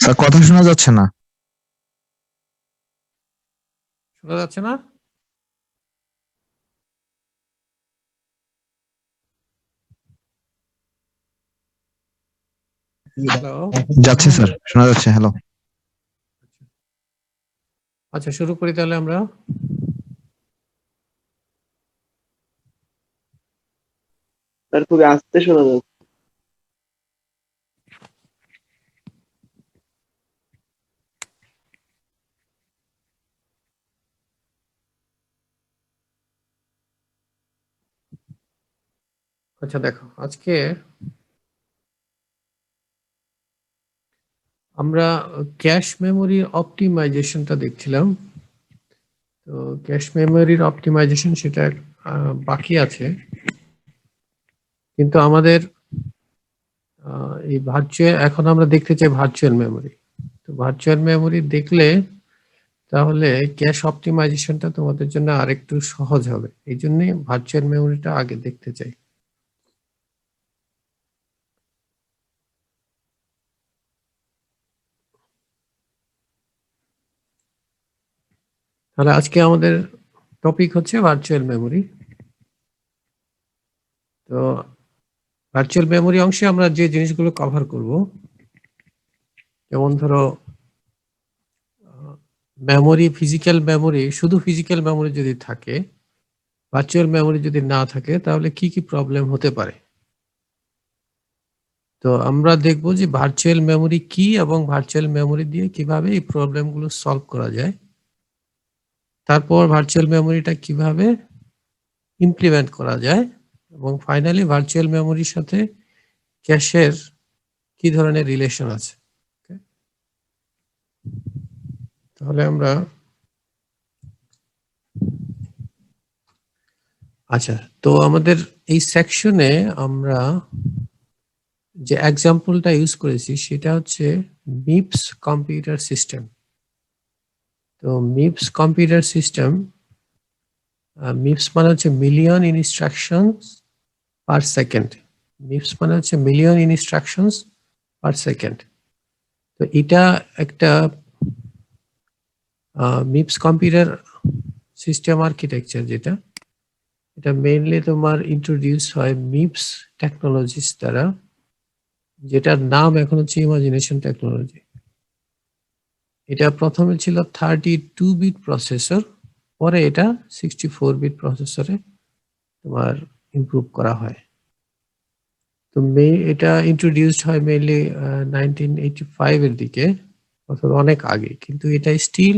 Sir কথা শোনা যাচ্ছে না। শোনা যাচ্ছে না? হ্যালো। যাচ্ছে স্যার, শোনা যাচ্ছে। হ্যালো। আচ্ছা, শুরু করি তাহলে আমরা। স্যার খুবই আস্তে শোনা যাচ্ছে। আচ্ছা দেখো, আজকে আমরা ক্যাশ মেমোরির অপটিমাইজেশনটা দেখছিলাম। তো ক্যাশ মেমোরির অপটিমাইজেশন সেটা বাকি আছে, কিন্তু আমাদের এই ভার্চুয়াল, এখন আমরা দেখতে চাই ভার্চুয়াল মেমোরি। তো ভার্চুয়াল মেমোরি দেখলে তাহলে ক্যাশ অপটিমাইজেশনটা তোমাদের জন্য আরেকটু সহজ হবে, এই জন্য ভার্চুয়াল মেমোরিটা আগে দেখতে চাই। তাহলে আজকে আমাদের টপিক হচ্ছে ভার্চুয়াল মেমোরি। তো ভার্চুয়াল মেমোরি অংশে আমরা যে জিনিসগুলো কভার করব, যেমন ধরো মেমোরি, ফিজিক্যাল মেমোরি, শুধু ফিজিক্যাল মেমোরি যদি থাকে, ভার্চুয়াল মেমোরি যদি না থাকে, তাহলে কি কি প্রবলেম হতে পারে। তো আমরা দেখব যে ভার্চুয়াল মেমোরি কি এবং ভার্চুয়াল মেমোরি দিয়ে কিভাবে এই প্রবলেমগুলো সলভ করা যায়। তারপর ভার্চুয়াল মেমোরিটা কিভাবে ইমপ্লিমেন্ট করা যায়, এবং ফাইনালি ভার্চুয়াল মেমোরির সাথে ক্যাশের কি ধরনের রিলেশন আছে। তাহলে আমরা আচ্ছা, তো আমাদের এই সেকশনে আমরা যে এক্সাম্পলটা ইউজ করেছি সেটা হচ্ছে মিপস কম্পিউটার সিস্টেম। তো মিপস কম্পিউটার সিস্টেম, মিপস মানে হচ্ছে মিলিয়ন ইনস্ট্রাকশনস পার সেকেন্ড। মিপস মানে হচ্ছে মিলিয়ন ইনস্ট্রাকশনস পার সেকেন্ড। তো এটা একটা মিপস কম্পিউটার সিস্টেম আর্কিটেকচার, যেটা এটা মেইনলি তোমার ইন্ট্রোডিউস হয় মিপস টেকনোলজিস দ্বারা, যেটার নাম এখন হচ্ছে ইমাজিনেশন টেকনোলজি। এটা প্রথমে ছিল 32 বিট প্রসেসর, পরে এটা 64 বিট প্রসেসরে তোমার ইমপ্রুভ করা হয়। তো এটা ইন্ট্রোডিউসড হয় মেইনলি 1985 এর দিকে, অথবা অনেক আগে, কিন্তু এটা স্টিল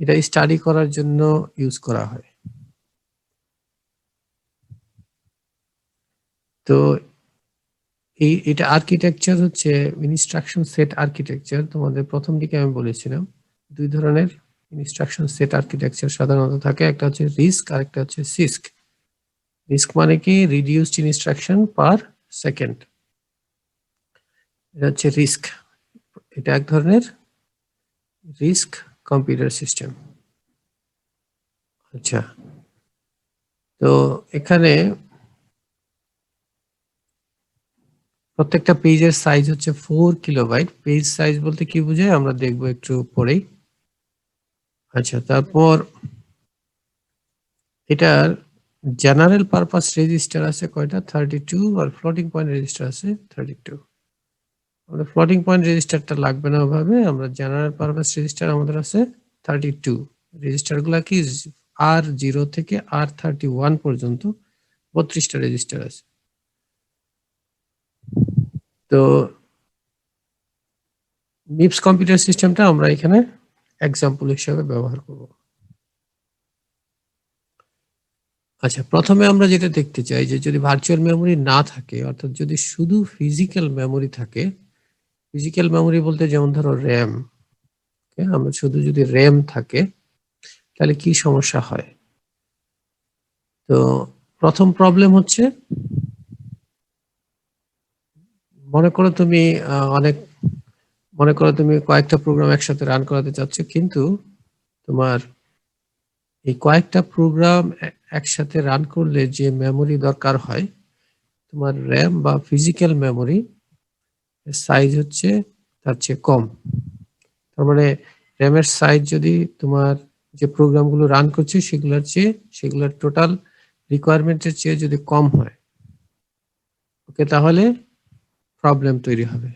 এটা স্টাডি করার জন্য ইউজ করা হয়। তো এটা আর্কিটেকচার হচ্ছে ইনস্ট্রাকশন সেট আর্কিটেকচার। তোমাদের প্রথম দিকে আমি বলেছিলাম দুই ধরনের ইনস্ট্রাকশন সেট আর্কিটেকচার সাধারণত থাকে, একটা হচ্ছে রিস্ক আর একটা হচ্ছে সিস্ক। রিস্ক মানে কি রিডিউসড ইনস্ট্রাকশন পার সেকেন্ড, এটা হচ্ছে রিস্ক। এটা এক ধরনের রিস্ক কম্পিউটার সিস্টেম। আচ্ছা, তো এখানে প্রত্যেকটা পেজের সাইজ হচ্ছে 4 কিলোবাইট। পেজ সাইজ বলতে কি বোঝায় আমরা দেখবো একটু পরেই। আচ্ছা, তারপর এটার জেনারেল পারপাস রেজিস্টার আছে কয়টা, 32, আর ফ্লোটিং পয়েন্ট রেজিস্টার আছে 32। আমাদের ফ্লোটিং পয়েন্ট রেজিস্টারটা লাগবে না ওভাবে, আমরা জেনারেল পারপাস রেজিস্টার আমাদের আছে 32। রেজিস্টার গুলা কি R0 থেকে R31 পর্যন্ত 32টা রেজিস্টার আছে। তো মিপস কম্পিউটার সিস্টেমটা আমরা এখানে এক্সাম্পল হিসেবে ব্যবহার করব। আচ্ছা, প্রথমে আমরা যেটা দেখতে চাই যে যদি ভার্চুয়াল মেমোরি না থাকে, অর্থাৎ যদি শুধু ফিজিক্যাল মেমোরি থাকে, ফিজিক্যাল মেমোরি বলতে যেমন ধরো র্যাম, আমরা শুধু যদি র্যাম থাকে তাহলে কি সমস্যা হয়। তো প্রথম প্রবলেম হচ্ছে, মনে করো তুমি কয়েকটা প্রোগ্রাম একসাথে রান করাতে চাচ্ছ, কিন্তু তোমার এই কয়েকটা প্রোগ্রাম একসাথে রান করলে যে মেমোরি দরকার হয়, তোমার র্যাম বা ফিজিক্যাল মেমোরি সাইজ হচ্ছে তার চেয়ে কম। তার মানে র্যামের সাইজ যদি তোমার যে প্রোগ্রামগুলো রান করছে সেগুলোর টোটাল রিকোয়ারমেন্টের চেয়ে যদি কম হয়, ওকে, তাহলে প্রবলেম তৈরি হবে।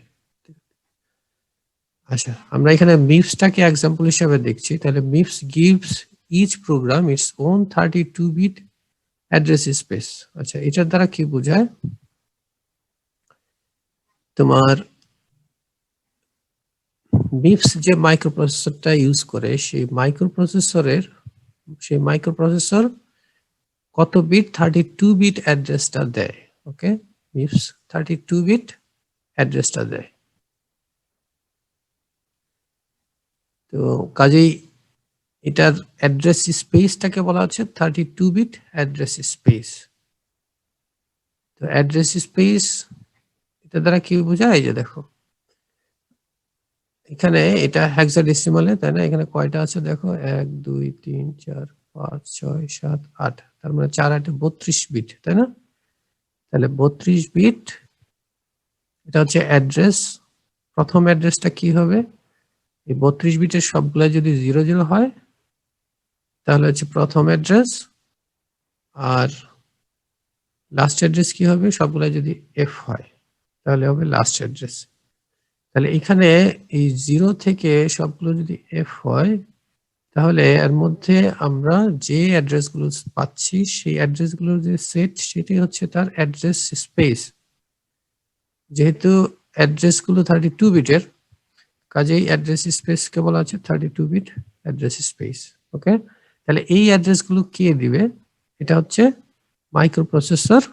আচ্ছা, আমরা এখানে মিপসটাকে এক্সাম্পল হিসেবে দেখছি। তাহলে MIPS gives each program its own 32 bit address space. আচ্ছা, এটার দ্বারা কি বোঝায়? তোমার মিপস যে মাইক্রোপ্রসেসরটা ইউজ করে সেই মাইক্রোপ্রসেসর কত বিট 32 বিট অ্যাড্রেসটা দেয়। ওকে, মিপস 32 বিট অ্যাড্রেসটা দেয়। তো কাজেই এটার অ্যাড্রেস স্পেসটাকে বলা হচ্ছে 32 বিট অ্যাড্রেস স্পেস। তো অ্যাড্রেস স্পেস এটা দ্বারা কি বোঝায়? যে দেখো এখানে এটা হেক্সাডেসিমালে, তাই না? এখানে কয়টা আছে দেখো, 1 2 3 4 5 6 7 8, তার মানে 4 8 32 বিট, তাই না? তাহলে 32 বিট এটা হচ্ছে অ্যাড্রেস। প্রথম অ্যাড্রেসটা কি হবে? এই 32 বিটের সবগুলা যদি 0 0 হয় তাহলে হচ্ছে প্রথম অ্যাড্রেস, আর লাস্ট অ্যাড্রেস কি হবে? সবগুলা যদি এফ হয় তাহলে হবে লাস্ট অ্যাড্রেস। তাহলে এখানে এই 0 থেকে সবগুলো যদি এফ হয় তাহলে এর মধ্যে আমরা যে অ্যাড্রেসগুলো পাচ্ছি সেই অ্যাড্রেসগুলোর যে সেট সেটাই হচ্ছে তার অ্যাড্রেস স্পেস। যেহেতু অ্যাড্রেসগুলো 32 বিটের, কাজেই অ্যাড্রেস স্পেসকে বলা হচ্ছে 32 বিট অ্যাড্রেস স্পেস। ওকে, তাহলে এই অ্যাড্রেসগুলো কে দিবে? এটা হচ্ছে মাইক্রোপ্রসেসর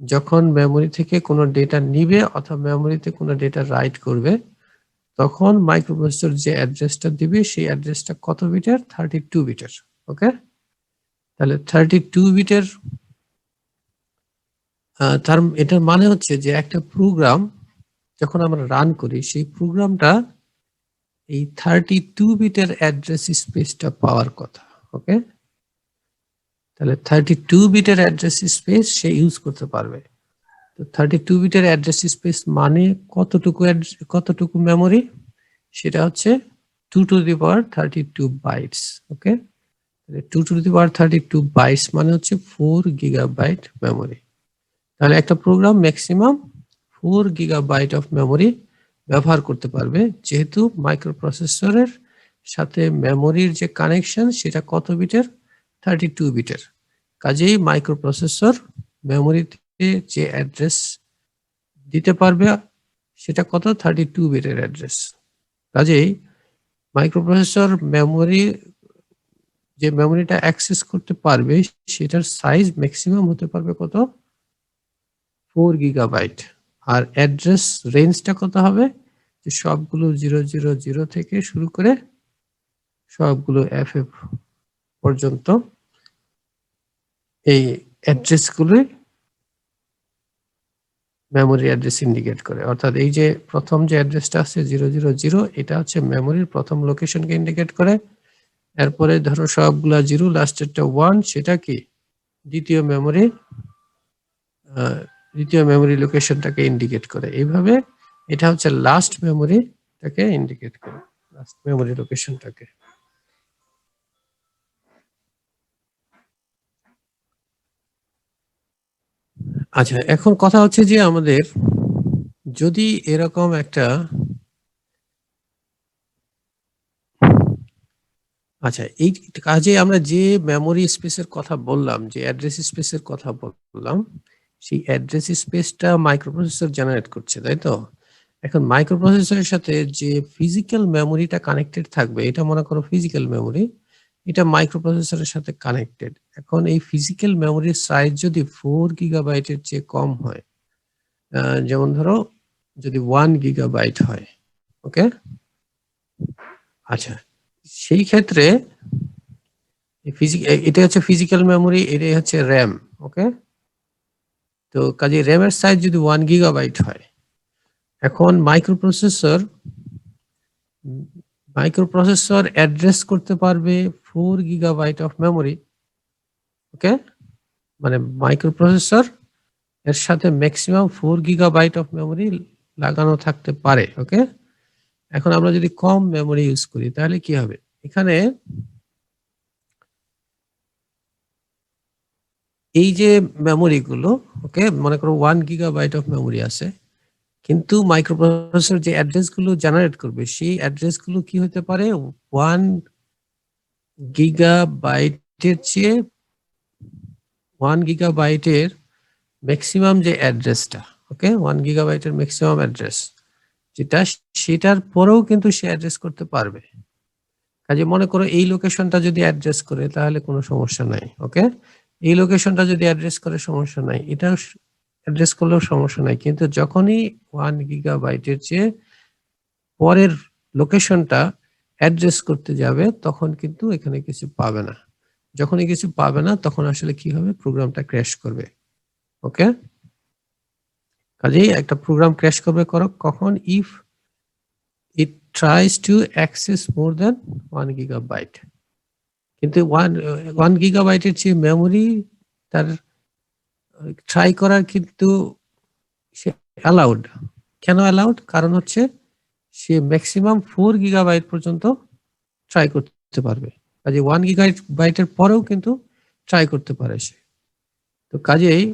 যখন মেমোরি থেকে কোনো ডেটা নিবে অথবা মেমোরিতে কোনো ডেটা রাইট করবে, তখন মাইক্রোপ্রসেসর যে অ্যাড্রেসটা দিবে সেই অ্যাড্রেসটা কত বিটের? 32 বিটের। ওকে, তাহলে 32 বিটের এটার মানে হচ্ছে যে একটা প্রোগ্রাম যখন আমরা রান করি সেই প্রোগ্রামটা এই 32 বিটের অ্যাড্রেস স্পেসটা পাওয়ার কথা। ওকে, তাহলে 32 বিটের অ্যাড্রেস স্পেস সে ইউজ করতে পারবে। তো 32 বিটের অ্যাড্রেস স্পেস মানে কতটুকু মেমোরি? সেটা হচ্ছে 2 to the power 32 bytes. Okay, 2 to the power 32 bytes মানে হচ্ছে 4 গিগাবাইট মেমোরি। তাহলে একটা program maximum 4 gigabyte of memory ব্যবহার করতে পারবে, যেহেতু মাইক্রোপ্রসেসরের সাথে মেমোরির যে কানেকশন সেটা কত বিটের? 32 বিটের। কাজেই মাইক্রোপ্রসেসর মেমোরিতে যে অ্যাড্রেস দিতে পারবে সেটা কত? 32 বিটের অ্যাড্রেস। কাজেই মাইক্রোপ্রসেসর যে মেমোরিটা অ্যাক্সেস করতে পারবে সেটার সাইজ ম্যাক্সিমাম হতে পারবে কত? 4 গিগাবাইট। আর অ্যাড্রেস রেঞ্জটা কত হবে? যে সবগুলো 000 থেকে শুরু করে সবগুলো FF পর্যন্ত এই অ্যাড্রেসগুলো মেমোরি অ্যাড্রেস ইন্ডিকেট করে। অর্থাৎ এই যে প্রথম যে অ্যাড্রেসটা আছে 000, এটা হচ্ছে মেমোরির প্রথম লোকেশনকে ইন্ডিকেট করে। এরপরে ধরো সবগুলা 0, লাস্টেরটা 1, সেটা কি? দ্বিতীয় মেমোরি লোকেশনটাকে ইন্ডিকেট করে। এইভাবে এটা হচ্ছে লাস্ট মেমোরিটাকে ইন্ডিকেট করে, লাস্ট মেমোরি লোকেশনটাকে। আচ্ছা, এখন কথা হচ্ছে যে আমাদের যদি এরকম একটা আচ্ছা, এই কাজে আমরা যে মেমোরি স্পেসের কথা বললাম, যে অ্যাড্রেস স্পেসের কথা বললাম, সেই অ্যাড্রেস স্পেসটা মাইক্রোপ্রসেসর জেনারেট করছে, তাই তো? এখন মাইক্রোপ্রসেসরের সাথে যে ফিজিক্যাল মেমোরিটা কানেক্টেড থাকবে, এটা মনে করো ফিজিক্যাল মেমোরি, এটা মাইক্রোপ্রসেসরের সাথে কানেক্টেড। এখন এই ফিজিক্যাল মেমোরির সাইজ যদি 4 গিগাবাইটের চেয়ে কম হয়, যেমন ধরো যদি 1 গিগাবাইট হয়, ওকে, আচ্ছা, সেই ক্ষেত্রে এটা হচ্ছে ফিজিক্যাল মেমোরি, এটাই হচ্ছে র্যাম। ওকে, তো কাজে র্যামের সাইজ যদি 1 গিগাবাইট হয়, এখন মাইক্রোপ্রসেসর অ্যাড্রেস করতে পারবে 4 গিগাবাইট অফ মেমোরি। ওকে, মানে মাইক্রোপ্রসেসর এর সাথে ম্যাক্সিমাম 4 গিগাবাইট অফ মেমোরি লাগানো থাকতে পারে। ওকে, এখন আমরা যদি কম মেমোরি ইউজ করি তাহলে কি হবে? এখানে এই যে মেমোরি গুলো, ওকে, মনে করো 1 গিগাবাইট অফ মেমোরি আছে, কিন্তু মাইক্রোপ্রসেসর যে অ্যাড্রেস গুলো জেনারেট করবে সেই অ্যাড্রেস গুলো কি হতে পারে? 1 গিগাবাইটের চেয়ে 1 গিগাবাইটের ম্যাক্সিমাম যে অ্যাড্রেসটা, ওকে, 1 গিগাবাইটের ম্যাক্সিমাম অ্যাড্রেস যেটা, সেটার পরেও কিন্তু সে অ্যাড্রেস করতে পারবে। কাজে মনে করো এই লোকেশনটা যদি অ্যাড্রেস করে তাহলে কোনো সমস্যা নাই। ওকে, এই লোকেশনটা যদি অ্যাড্রেস করে সমস্যা নাই, এটা অ্যাড্রেস করলেও সমস্যা নাই, কিন্তু যখনই 1 গিগাবাইটের চেয়ে পরের লোকেশনটা অ্যাড্রেস করতে যাবে তখন কিন্তু এখানে কিছু পাবে না। যখনই কিছু পাবে না তখন আসলে কি হবে? প্রোগ্রামটা ক্র্যাশ করবে। ওকে, কাজেই একটা প্রোগ্রাম ক্র্যাশ করবে কখন? If it tries to access more than 1 gigabyte. কিন্তু 1 গিগাবাইটের যে মেমোরি তার ট্রাই করার কিন্তু সে অ্যালাউড। কেন অ্যালাউড? কারণ হচ্ছে সে ম্যাক্সিমাম 4 গিগাবাইট পর্যন্ত ট্রাই করতে পারবে। কাজে 1 গিগাবাইটের পরেও কিন্তু ট্রাই করতে পারে সে। তো কাজেই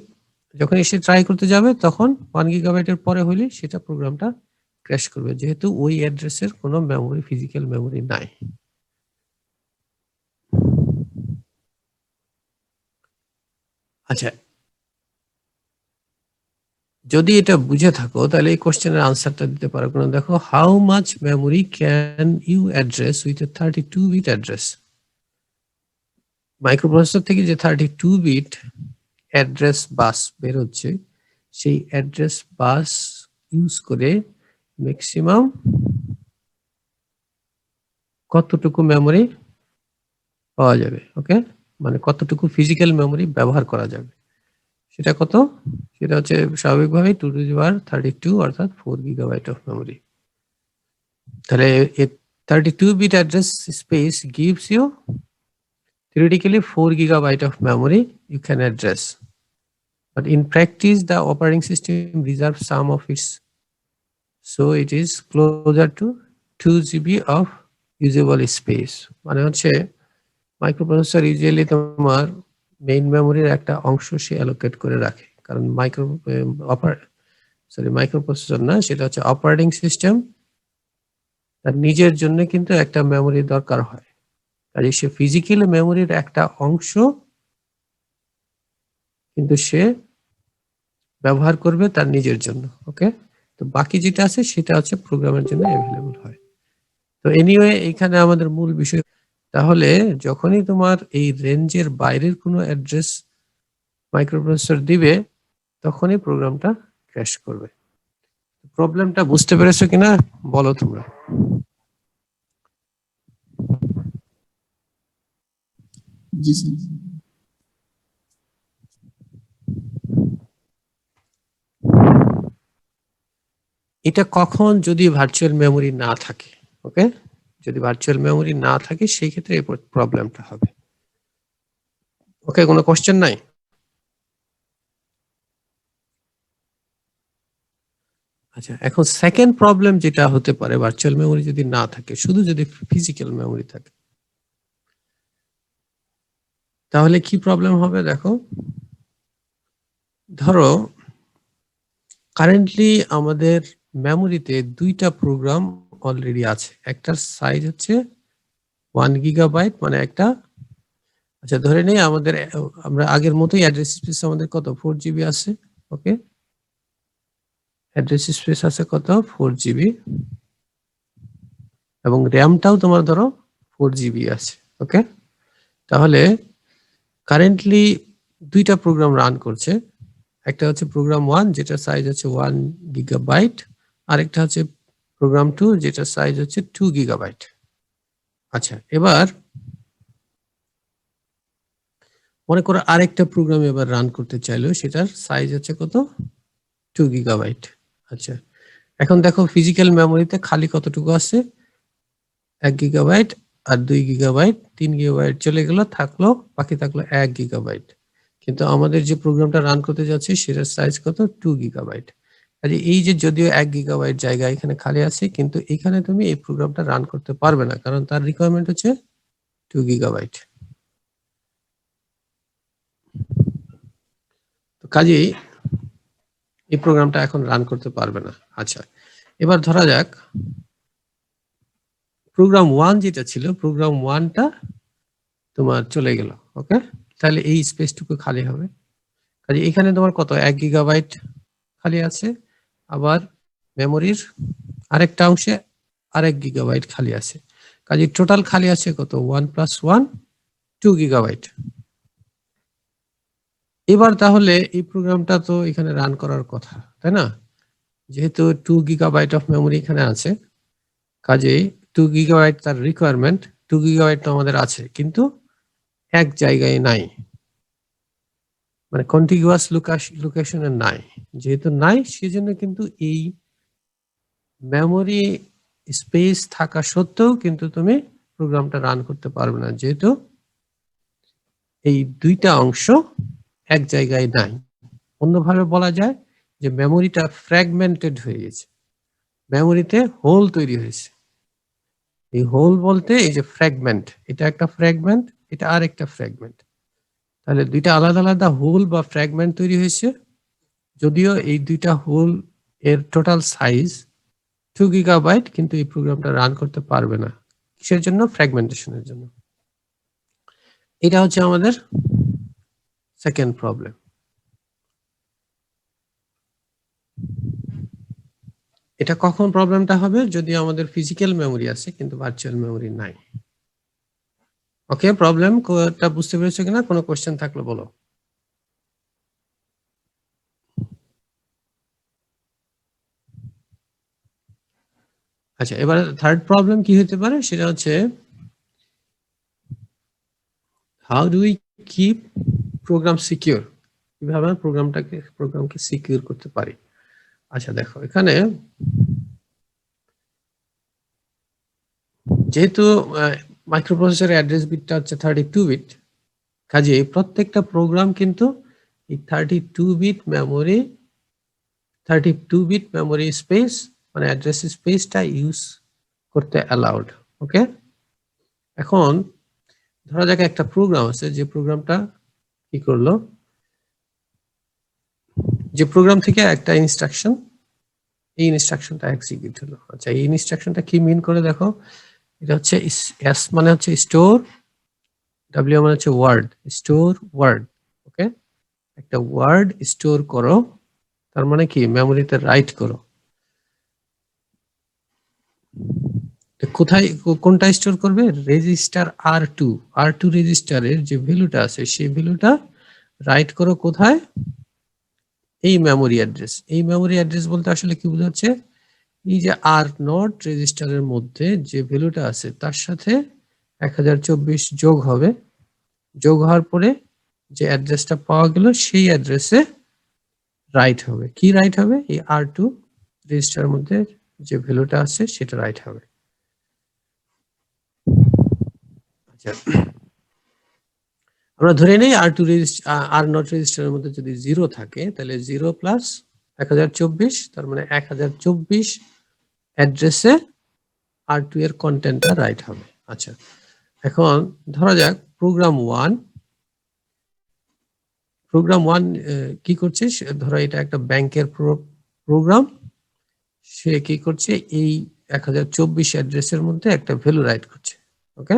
যখন সে ট্রাই করতে যাবে তখন 1 গিগাবাইটের পরে হলে সেটা প্রোগ্রামটা ক্র্যাশ করবে, যেহেতু ওই অ্যাড্রেসের কোনো মেমোরি, ফিজিক্যাল মেমোরি নাই। আচ্ছা, যদি এটা বুঝে থাকো তাহলে এই কোশ্চেনের আনসারটা দিতে পারো। কারণ দেখো, how much memory can you address with a 32 bit address? Microprocessor থেকে যে 32 বিট অ্যাড্রেস বাস বের হচ্ছে, সেই অ্যাড্রেস বাস ইউজ করে ম্যাক্সিমাম কতটুকু মেমোরি পাওয়া যাবে? ওকে, মানে কতটুকু ফিজিক্যাল মেমোরি ব্যবহার করা যাবে, সেটা কত? সেটা হচ্ছে স্বাভাবিকভাবে 2 টু দি পাওয়ার 32, অর্থাৎ 4 গিগাবাইট অফ মেমোরি। তাহলে 32 bit address space gives you theoretically 4 gigabyte of memory you can address, but in practice the operating system reserves some of its, so it is closer to 2 GB of usable space. মানে হচ্ছে microprocessor usually তোমার main মেমোরির একটা অংশ সে allocate করে রাখে, কারণ microprocessor না, সেটা হচ্ছে অপারেটিং সিস্টেম, তার নিজের জন্য কিন্তু একটা মেমোরি দরকার হয়। কাজে সে ফিজিক্যাল মেমোরির একটা অংশ কিন্তু সে ব্যবহার করবে তার নিজের জন্য। ওকে, তো বাকি যেটা আছে সেটা হচ্ছে প্রোগ্রামের জন্য অ্যাভেলেবল হয়। তো এনিওয়ে, এখানে আমাদের মূল বিষয়, তাহলে যখনই তোমার এই রেঞ্জের বাইরের কোনো অ্যাড্রেস মাইক্রোপ্রসেসর দিবে তখনই প্রোগ্রামটা ক্র্যাশ করবে। প্রবলেমটা বুঝতে পেরেছো কিনা বলো তোমরা? জি স্যার। এটা কখন? যদি ভার্চুয়াল মেমোরি না থাকে। ওকে, যদি ভার্চুয়াল মেমোরি না থাকে সেই ক্ষেত্রে এই প্রবলেমটা হবে। ওকে, কোনো কোশ্চেন নাই? আচ্ছা, এখন সেকেন্ড প্রবলেম যেটা হতে পারে ভার্চুয়াল মেমোরি যদি না থাকে, শুধু যদি ফিজিক্যাল মেমোরি থাকে, তাহলে কি প্রবলেম হবে? দেখো, ধরো কারেন্টলি আমাদের মেমোরিতে 2টা প্রোগ্রাম অলরেডি আছে, একটার সাইজ হচ্ছে 1 গিগাবাইট, মানে একটা, আচ্ছা ধরে নেই আমাদের, আমরা আগের মতোই অ্যাড্রেস স্পেস আমাদের কত? 4 জিবি আছে। ওকে, অ্যাড্রেস স্পেস আছে কত? 4 জিবি, এবং র্যামটাও তোমার ধরো 4 জিবি আছে। ওকে, তাহলে কারেন্টলি 2টা প্রোগ্রাম রান করছে, একটা হচ্ছে প্রোগ্রাম 1 যেটার সাইজ হচ্ছে 1 গিগাবাইট, আর একটা হচ্ছে প্রোগ্রাম 2 যেটার সাইজ হচ্ছে 2 গিগাবাইট। আচ্ছা, এবার মনে করো আরেকটা প্রোগ্রাম এবার রান করতে চাইলো, সেটার সাইজ হচ্ছে কত? 2 গিগাবাইট। আচ্ছা, এখন দেখো ফিজিক্যাল মেমোরিতে খালি কতটুকু আছে? 1 গিগাবাইট আর 2 গিগাবাইট, 3 গিগাবাইট চলে গেল, থাকলো বাকি থাকলো 1 গিগাবাইট। কিন্তু আমাদের যে প্রোগ্রামটা রান করতে যাচ্ছে সেটার সাইজ কত? 2 গিগাবাইট। কাজে এই যে যদিও 1 গিগাবাইট জায়গা এখানে খালি আছে, কিন্তু এখানে তুমি এই প্রোগ্রামটা রান করতে পারবে না, কারণ তার রিকোয়ারমেন্ট হচ্ছে 2 গিগাবাইট। তো কাজেই এই প্রোগ্রামটা এখন রান করতে পারবে না। আচ্ছা, এবার ধরা যাক প্রোগ্রাম 1 যেটা ছিল, প্রোগ্রাম 1টা তোমার চলে গেল। ওকে, তাহলে এই স্পেসটুকু খালি হবে। কাজে এখানে তোমার কত 1 গিগাবাইট খালি আছে, আবার মেমোরির আরেকটা অংশে আরেক গিগাবাইট খালি আছে। কাজে টোটাল খালি আছে কত 1 + 1 2 গিগাবাইট। এবার তাহলে এই প্রোগ্রামটা তো এখানে রান করার কথা, তাই না? যেহেতু 2 গিগাবাইট অফ মেমোরি এখানে আছে, কাজেই 2 গিগাবাইট তার রিকোয়ারমেন্ট, 2 গিগাবাইট তো আমাদের আছে কিন্তু এক জায়গায় নাই, মানে কন্টিগুয়াস লোকেশনে নাই। যেহেতু নাই, সেজন্য কিন্তু এই মেমোরি স্পেস থাকা সত্ত্বেও কিন্তু তুমি প্রোগ্রামটা রান করতে পারবে না, যেহেতু এই দুইটা অংশ এক জায়গায় নাই। অন্যভাবে বলা যায় যে মেমোরিটা ফ্র্যাগমেন্টেড হয়ে গেছে, মেমোরিতে হোল তৈরি হয়েছে। এই হোল বলতে এই যে ফ্র্যাগমেন্ট, এটা একটা ফ্র্যাগমেন্ট, এটা আর একটা ফ্র্যাগমেন্ট, তাহলে দুইটা আলাদা আলাদা হোল বা ফ্র্যাগমেন্ট তৈরি হয়েছে। যদিও এই দুইটা হোল এর টোটাল সাইজ 2 গিগাবাইট, কিন্তু এই প্রোগ্রামটা রান করতে পারবে না। কিসের জন্য? ফ্র্যাগমেন্টেশনের জন্য। এটা হচ্ছে আমাদের সেকেন্ড প্রবলেম। এটা কখন প্রবলেমটা হবে? যদি আমাদের ফিজিক্যাল মেমোরি আছে কিন্তু ভার্চুয়াল মেমোরি নাই। ওকে, প্রবলেমটা বুঝতে পেরেছো কিনা? কোনো কোশ্চেন থাকলে বলো। আচ্ছা, এবার থার্ড প্রবলেম কি হতে পারে? সেটা হচ্ছে how do we keep program secure? কিভাবে আমরা প্রোগ্রামকে সিকিউর করতে পারি? আচ্ছা দেখো, এখানে যেহেতু মাইক্রোপ্রসেসরের অ্যাড্রেস বিটটা হচ্ছে 32 বিট, কাজে প্রত্যেকটা প্রোগ্রাম কিন্তু এই 32 বিট মেমোরি স্পেস মানে অ্যাড্রেস স্পেসটা ইউজ করতে অ্যালাউড। ওকে, এখন ধরা যাক একটা প্রোগ্রাম আছে, যে প্রোগ্রামটা কি করলো, যে প্রোগ্রাম থেকে একটা ইনস্ট্রাকশন, এই ইনস্ট্রাকশনটা এক্সিকিউট হলো। আচ্ছা, এই ইনস্ট্রাকশনটা কি মিন করে দেখো, এটা হচ্ছে এস মানে হচ্ছে স্টোর, ডাব্লিউ মানে হচ্ছে ওয়ার্ড, স্টোর ওয়ার্ড। ওকে, একটা ওয়ার্ড স্টোর করো, তার মানে কি মেমোরিতে রাইট করো। কোথায়, কোনটা স্টোর করবে? রেজিস্টার R2 রেজিস্টারের যে ভ্যালুটা আছে সেই ভ্যালুটা রাইট করো কোথায়? এই মেমোরি অ্যাড্রেস। এই মেমোরি অ্যাড্রেস বলতে আসলে কি বোঝাচ্ছে? এই যে R0 রেজিস্টারের মধ্যে যে ভ্যালুটা আছে তার সাথে 1024 যোগ হবে, যোগ হওয়ার পরে যে অ্যাড্রেসটা পাওয়া গেল সেই অ্যাড্রেসে রাইট হবে। কি রাইট হবে? এই R2 রেজিস্টারের মধ্যে যে ভ্যালুটা আছে সেটা রাইট হবে। আচ্ছা, আমরা ধরে নেই R0 রেজিস্টারের মধ্যে যদি 0 থাকে, তাহলে 0 প্লাস 1024, তার মানে 1024 অ্যাড্রেসে R2 এর কন্টেন্টটা রাইট হবে। আচ্ছা, এখন ধরা যাক প্রোগ্রাম 1 কি করছে? ধরো এটা একটা ব্যাংকের প্রোগ্রাম, সে কি করছে? এই 1024 অ্যাড্রেসের মধ্যে একটা ভ্যালু রাইট করছে। ওকে,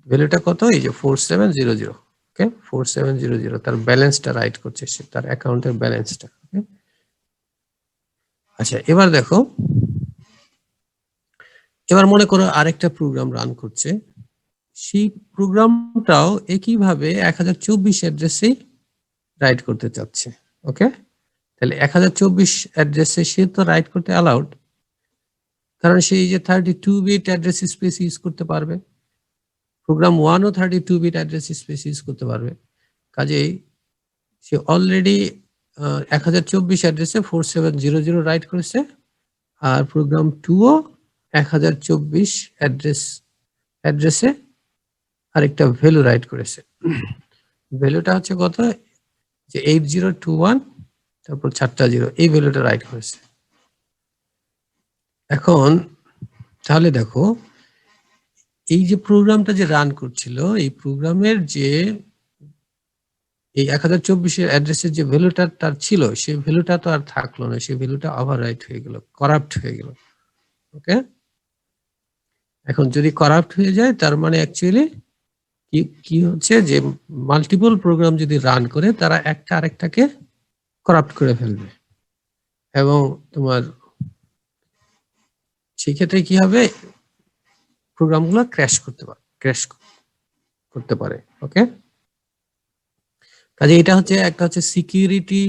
ভ্যালুটা কত? এই যে 4700। ওকে, 4700 তার ব্যালেন্সটা রাইট করছে, সে তার অ্যাকাউন্টের ব্যালেন্সটা। ওকে, আচ্ছা এবার দেখো, এবার মনে করো আরেকটা প্রোগ্রাম রান করছে, সেই প্রোগ্রামটাও একইভাবে 1024 অ্যাড্রেসেই রাইট করতে চাচ্ছে। ওকে, তাহলে 1024 অ্যাড্রেসে সে তো রাইট করতে অ্যালাউড, কারণ সে এই যে 32 বিট অ্যাড্রেস স্পেস ইউজ করতে পারবে। প্রোগ্রাম 1ও 32 বিট অ্যাড্রেস স্পেস ইউজ করতে পারবে। কাজেই সে অলরেডি 1024 অ্যাড্রেসে 4700 রাইট করেছে, আর প্রোগ্রাম 2ও 1024 অ্যাড্রেসে আরেকটা ভ্যালু রাইট করেছে। ভ্যালুটা হচ্ছে কত? যে 8021 তারপর 4টা 0 এই ভ্যালুটা রাইট করেছে। এখন তাহলে দেখো এই যে প্রোগ্রামটা যে রান করছিল, এই প্রোগ্রামের যে এই 1024 অ্যাড্রেসের যে ভ্যালুটা তার ছিল, সেই ভ্যালুটা তো আর থাকলো না, সেই ভ্যালুটা ওভাররাইট হয়ে গেল, করাপ্ট হয়ে গেল। ওকে, এখন যদি করাপ্ট হয়ে যায় তার মানে অ্যাকচুয়ালি কি হচ্ছে যে মাল্টিপল প্রোগ্রাম যদি রান করে তারা একটা আরেকটাকে করাপ্ট করে ফেলবে, এবং তোমার সেই ক্ষেত্রে কি হবে, প্রোগ্রামগুলো ক্র্যাশ করতে পারে। ওকে, কাজে এটা হচ্ছে একটা হচ্ছে সিকিউরিটি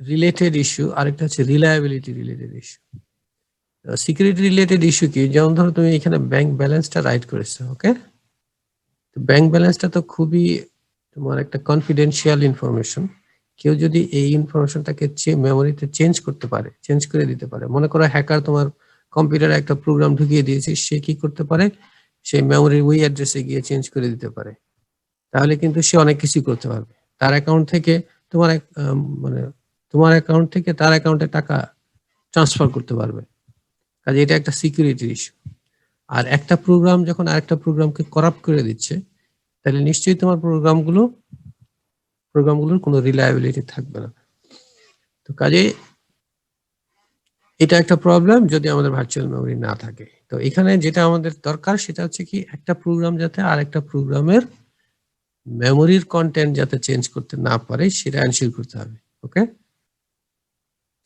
রিলেটেড ইস্যু, আরেকটা হচ্ছে reliability related issue. Security related issue কি, যেমন ধরো তুমি এখানে ব্যাংক ব্যালেন্সটা রাইট করেছো। ওকে, ব্যাংক ব্যালেন্সটা তো খুবই তোমার একটা কনফিডেন্সিয়াল ইনফরমেশন। কেউ যদি এই ইনফরমেশনটাকে মেমোরিতে চেঞ্জ করে দিতে পারে, মনে করো হ্যাকার তোমার কম্পিউটারে একটা প্রোগ্রাম ঢুকিয়ে দিয়েছে, সে কি করতে পারে, সেই মেমোরির ওই অ্যাড্রেসে গিয়ে চেঞ্জ করে দিতে পারে, তাহলে কিন্তু সে অনেক কিছু করতে পারবে। তার অ্যাকাউন্ট থেকে তোমার অ্যাকাউন্ট থেকে তার অ্যাকাউন্টে টাকা ট্রান্সফার করতে পারবে। কাজে এটা একটা সিকিউরিটির ইস্যু। আর একটা প্রোগ্রাম যখন আরেকটা প্রোগ্রামকে করাপ্ট করে দিচ্ছে, তাহলে নিশ্চয়ই তোমার প্রোগ্রামগুলোর কোনো রিলায়েবিলিটি থাকবে না। তো কাজে এটা একটা প্রবলেম যদি আমাদের ভার্চুয়াল মেমরি না থাকে। তো এখানে যেটা আমাদের দরকার সেটা হচ্ছে কি, একটা প্রোগ্রাম যাতে আরেকটা প্রোগ্রামের মেমোরির কন্টেন্ট যাতে চেঞ্জ করতে না পারে সেটা এনশিওর করতে হবে। ওকে,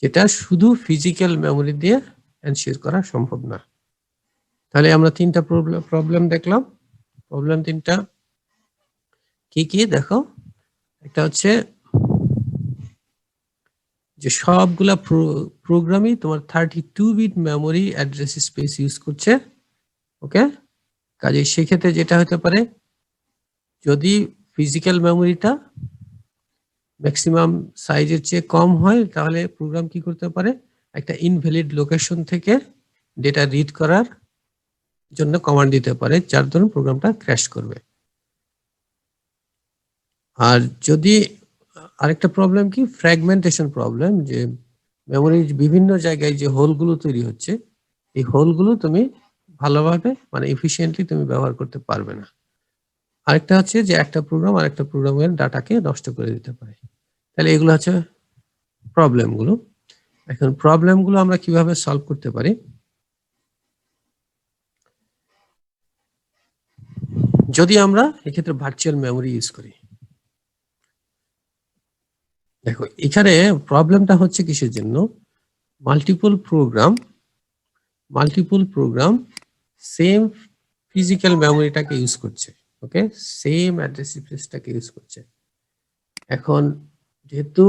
যেটা শুধু ফিজিক্যাল মেমোরি দিয়ে এনশিওর করা সম্ভব না। তাহলে আমরা তিনটা প্রবলেম দেখলাম। প্রবলেম তিনটা কি কি দেখো, একটা হচ্ছে যে সবগুলা প্রোগ্রামই তোমার 32 bit memory address space use করছে। ওকে, কাজে সেক্ষেত্রে যেটা হতে পারে, যদি ফিজিক্যাল মেমোরিটা ম্যাক্সিমাম সাইজের চেয়ে কম হয়, তাহলে প্রোগ্রাম কি করতে পারে, একটা ইনভ্যালিড লোকেশন থেকে ডেটা রিড করার জন্য কমান্ড দিতে পারে, যার ধরুন প্রোগ্রামটা ক্র্যাশ করবে। আর যদি আরেকটা প্রবলেম কি, ফ্র্যাগমেন্টেশন প্রবলেম, যে মেমোরির বিভিন্ন জায়গায় যে হোলগুলো তৈরি হচ্ছে, এই হোলগুলো তুমি ভালোভাবে এফিশিয়েন্টলি তুমি ব্যবহার করতে পারবে না। আরেকটা হচ্ছে যে একটা প্রোগ্রাম আরেকটা প্রোগ্রামের ডাটাকে নষ্ট করে দিতে পারে। তাহলে এগুলো হচ্ছে প্রবলেমগুলো। এখন প্রবলেমগুলো আমরা কিভাবে সলভ করতে পারি, যদি আমরা এক্ষেত্রে ভার্চুয়াল মেমোরি ইউজ করি। দেখো এখানে প্রবলেমটা হচ্ছে কিসের জন্য, মাল্টিপল প্রোগ্রাম সেম ফিজিক্যাল মেমোরিটাকে ইউজ করছে। ওকে, সেম অ্যাড্রেস স্পেসটাকে ইউজ করছে। এখন যেহেতু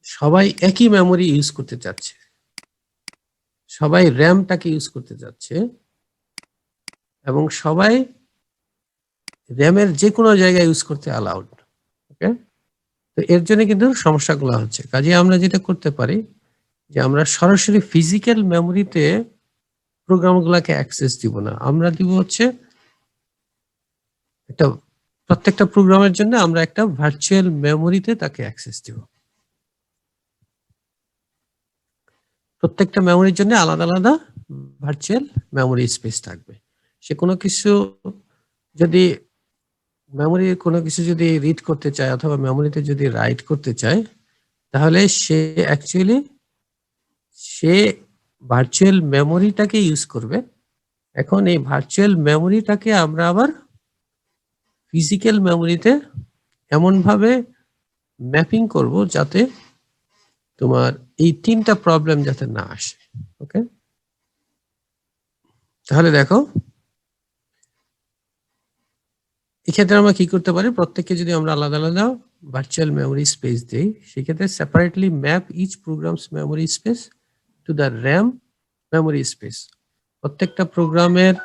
সবাই একই মেমোরি ইউজ করতে চাচ্ছে, সবাই র্যামটাকে ইউজ করতে চাচ্ছে, এবং সবাই র্যামের যে কোনো জায়গায় ইউজ করতে অ্যালাউড। ওকে, তো এর জন্য কিন্তু সমস্যাগুলো হচ্ছে। কাজে আমরা যেটা করতে পারি, যে আমরা সরাসরি ফিজিক্যাল মেমোরিতে প্রোগ্রামগুলোকে অ্যাক্সেস দিব না, আমরা দিব হচ্ছে একটা প্রত্যেকটা প্রোগ্রামের জন্য আমরা একটা ভার্চুয়াল মেমোরিতে তাকে অ্যাক্সেস দিব। প্রত্যেকটা মেমোরির জন্য আলাদা আলাদা ভার্চুয়াল মেমোরি স্পেস থাকবে। সে কোনো কিছু যদি মেমোরির কোনো কিছু যদি রিড করতে চায় অথবা মেমোরিতে যদি রাইট করতে চায়, তাহলে সে ভার্চুয়াল মেমোরিটাকে ইউজ করবে। এখন এই ভার্চুয়াল মেমোরিটাকে আমরা আবার ফিজিক্যাল মেমোরিতে এমন ভাবে ম্যাপিং করব যাতে তোমার এই তিনটা প্রবলেম যাতে না আসে। ওকে, তাহলে দেখো এক্ষেত্রে আমরা কি করতে পারি, প্রত্যেককে যদি আমরা আলাদা আলাদা ভার্চুয়াল মেমোরি স্পেস দেই, সেক্ষেত্রে separately map each program's memory space to the RAM memory space. প্রত্যেকটা প্রোগ্রামের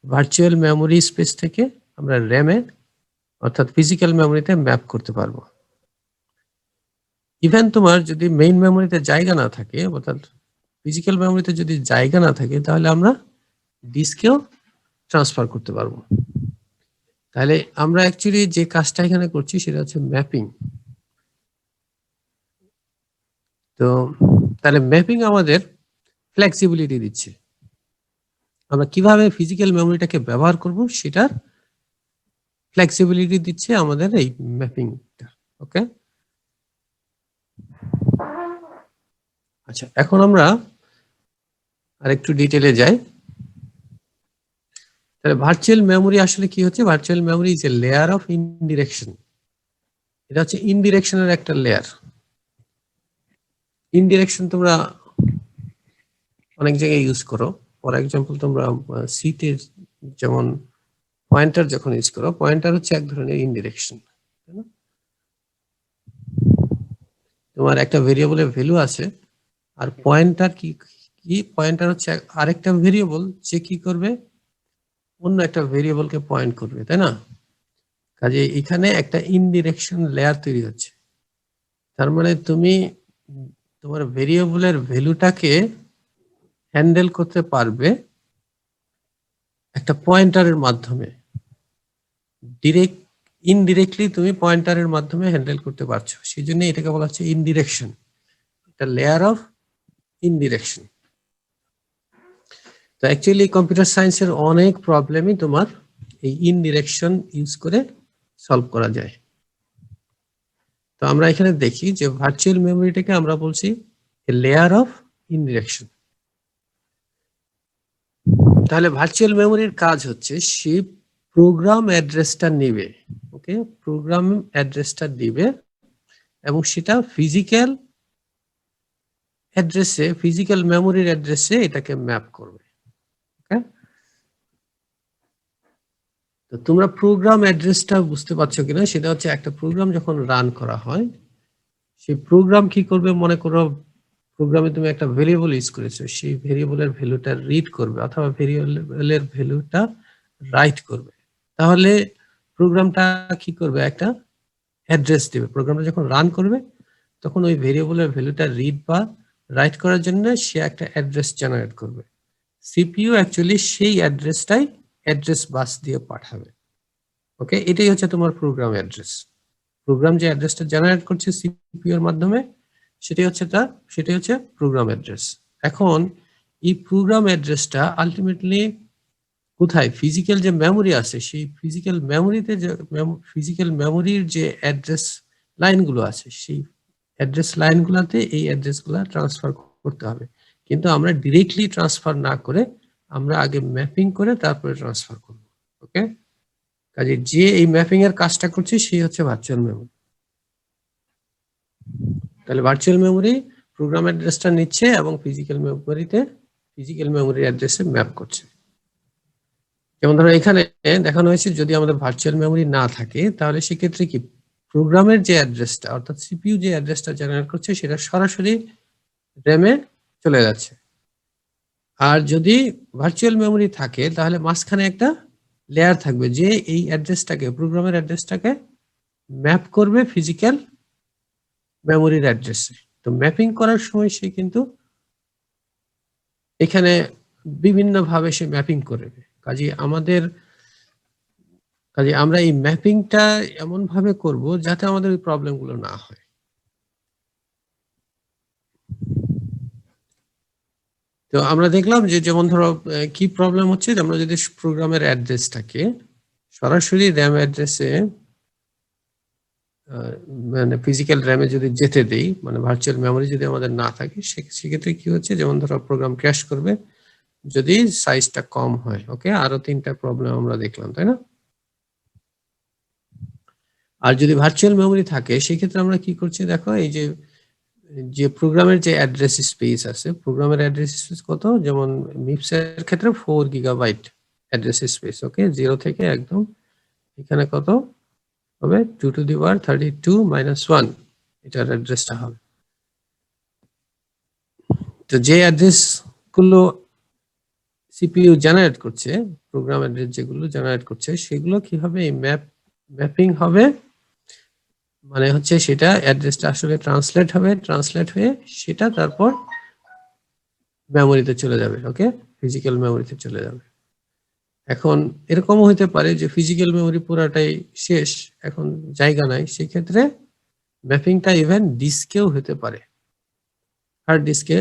ভার্চুয়াল মেমোরি স্পেস থেকে আমরা র্যামে অর্থাৎ ফিজিক্যাল মেমোরিতে ম্যাপ করতে পারবো। ইভেন তোমার যদি মেইন মেমোরিতে জায়গা না থাকে, অর্থাৎ ফিজিক্যাল মেমোরিতে যদি জায়গা না থাকে, তাহলে আমরা ডিস্কেও ট্রান্সফার করতে পারবো। তাহলে আমরা অ্যাকচুয়ালি যে কাজটা এখানে করছি সেটা হচ্ছে ম্যাপিং। তো তাহলে ম্যাপিং আমাদের ফ্লেক্সিবিলিটি দিচ্ছে, আমরা কিভাবে ফিজিক্যাল মেমোরিটাকে ব্যবহার করব সেটার ফ্লেক্সিবিলিটি দিচ্ছে আমাদের এই ম্যাপিংটা। ওকে, আচ্ছা এখন আমরা আরেকটু ডিটেলে যাই। তাহলে ভার্চুয়াল মেমোরি আসলে কি হচ্ছে? Virtual memory is a layer of indirection. এটা হচ্ছে ইনডিরেকশনের একটা লেয়ার। ইনডিরেকশন তোমরা অনেক জায়গায় ইউজ করো। ফর এক্সাম্পল তোমরা সিতে যেমন পয়েন্টার যখন ইউজ করো, পয়েন্টার হচ্ছে এক ধরনের ইনডিরেকশন। তোমার একটা ভেরিয়েবলের ভ্যালু আছে, আর পয়েন্টার কি কি পয়েন্টার হচ্ছে আরেকটা ভেরিয়েবল যে কি করবে, অন্য একটা ভেরিয়েবলকে পয়েন্ট করবে, তাই না? কাজে এখানে একটা ইনডিরেকশন লেয়ার তৈরি হচ্ছে। তার মানে তুমি তোমার ভেরিয়েবলের ভ্যালুটাকে হ্যান্ডেল করতে পারবে একটা পয়েন্টারের মাধ্যমে। ইনডিরেক্টলি তুমি পয়েন্টারের মাধ্যমে হ্যান্ডেল করতে পারছো, সেই জন্য এটাকে বলা হচ্ছে ইনডিরেকশন, একটা লেয়ার অফ ইনডিরেকশন। তো অ্যাকচুয়ালি কম্পিউটার সায়েন্সের অনেক প্রবলেমই তোমার এই ইনডিরেকশন ইউজ করে সলভ করা যায়। তো আমরা এখানে দেখি যে ভার্চুয়াল মেমোরিটাকে আমরা বলছি লেয়ার অফ ইনডিরেকশন। তাহলে ভার্চুয়াল মেমোরির কাজ হচ্ছে সে প্রোগ্রাম অ্যাড্রেসটা নেবে, ওকে, প্রোগ্রাম অ্যাড্রেসটা দিবে এবং সেটা ফিজিক্যাল অ্যাড্রেসে, ফিজিক্যাল মেমোরির অ্যাড্রেসে এটাকে ম্যাপ করবে। ওকে, তো তোমরা প্রোগ্রাম অ্যাড্রেসটা বুঝতে পারছো কিনা, সেটা হচ্ছে একটা প্রোগ্রাম যখন রান করা হয় সেই প্রোগ্রাম কি করবে, মনে করো প্রোগ্রামে তুমি একটা ভেরিয়েবল ইউজ করেছো, সেই ভেরিয়েবলের ভ্যালুটা রিড করবে অথবা ভেরিয়েবলের ভ্যালুটা রাইট করবে। তাহলে প্রোগ্রামটা কি করবে, একটা অ্যাড্রেস দেবে। প্রোগ্রামটা যখন রান করবে তখন ওই ভেরিয়েবলের ভ্যালুটা রিড বা রাইট করার জন্য সে একটা অ্যাড্রেস জেনারেট করবে। সিপিইউ অ্যাকচুয়ালি সেই অ্যাড্রেসটাই অ্যাড্রেস বাস দিয়ে পাঠাবে। ওকে, এটাই হচ্ছে তোমার প্রোগ্রাম অ্যাড্রেস। প্রোগ্রাম যে অ্যাড্রেসটা জেনারেট করছে সিপিইউ এর মাধ্যমে সেটাই হচ্ছে প্রোগ্রাম অ্যাড্রেস। এখন এই প্রোগ্রাম অ্যাড্রেসটা আলটিমেটলি কোথায়, ফিজিক্যাল যে মেমোরি আছে সেই ফিজিক্যাল মেমোরিতে, যে ফিজিক্যাল মেমোরির যে অ্যাড্রেস লাইনগুলো আছে সেই অ্যাড্রেস লাইনগুলোতে এই অ্যাড্রেসগুলো ট্রান্সফার করতে হবে। কিন্তু আমরা ডিরেক্টলি ট্রান্সফার না করে আমরা আগে ম্যাপিং করে তারপরে ট্রান্সফার করব। ওকে, কাজে যে এই ম্যাপিং এর কাজটা করছে সেই হচ্ছে ভার্চুয়াল মেমোরি। তাহলে ভার্চুয়াল মেমোরি প্রোগ্রাম অ্যাড্রেসটা নিচ্ছে এবং ফিজিক্যাল মেমোরি অ্যাড্রেসে ম্যাপ করছে। যেমন ধরো এখানে দেখানো হয়েছে যদি আমাদের ভার্চুয়াল মেমোরি না থাকে তাহলে সেক্ষেত্রে কি প্রোগ্রামের যে অ্যাড্রেসটা অর্থাৎ সিপিইউ যে অ্যাড্রেসটা জেনারেট করছে সেটা সরাসরি র্যামে চলে যাচ্ছে। আর যদি ভার্চুয়াল মেমোরি থাকে তাহলে মাঝখানে একটা লেয়ার থাকবে যে এই অ্যাড্রেসটাকে, প্রোগ্রামের অ্যাড্রেসটাকে ম্যাপ করবে ফিজিক্যাল মেমোরির অ্যাড্রেসে। তো ম্যাপিং করার সময় সে কিন্তু এখানে বিভিন্ন ভাবে সে ম্যাপিং করবে। কাজে আমরা এই ম্যাপিংটা এমন ভাবে করব যাতে আমাদের ওই প্রবলেমগুলো না হয়। তো আমরা দেখলাম যে যেমন ধরো কি প্রবলেম হচ্ছে, আমরা যদি প্রোগ্রামের অ্যাড্রেসটাকে সরাসরি র্যাম অ্যাড্রেসে মানে ফিজিক্যাল র্যামে যদি যেতে দেই, মানে ভার্চুয়াল মেমোরি যদি আমাদের না থাকে, সেক্ষেত্রে কি হচ্ছে, যেমন ধরো প্রোগ্রাম ক্র্যাশ করবে যদি সাইজটা কম হয়। ওকে, আরো তিনটা প্রবলেম আমরা দেখলাম, তাই না? আর যদি ভার্চুয়াল মেমোরি থাকে সেক্ষেত্রে আমরা কি করছি দেখো, এই যে প্রোগ্রামের যে অ্যাড্রেস স্পেস আছে, প্রোগ্রামের অ্যাড্রেস স্পেস কত, যেমন মিপস এর ক্ষেত্রে 4 গিগাবাইট অ্যাড্রেস স্পেস। ওকে, 0 থেকে একদম এখানে কত হবে, 2 to the power 32 - 1 এটার অ্যাড্রেসটা হবে। তো যে অ্যাড্রেস গুলো সিপিইউ জেনারেট করছে, প্রোগ্রাম অ্যাড্রেস যেগুলো জেনারেট করছে সেগুলো কি হবে, এই ম্যাপিং হবে, মানে হচ্ছে সেটা অ্যাড্রেসটা আসলে ট্রান্সলেট হয়ে সেটা তারপর মেমোরিতে চলে যাবে। ওকে, ফিজিক্যাল মেমোরিতে চলে যাবে। এখন এরকমও হতে পারে যে ফিজিক্যাল মেমোরি পুরাটাই শেষ, এখন জায়গা নাই, সেক্ষেত্রে ম্যাপিংটা ইভেন ডিস্কেও হতে পারে। হার্ড ডিস্কে,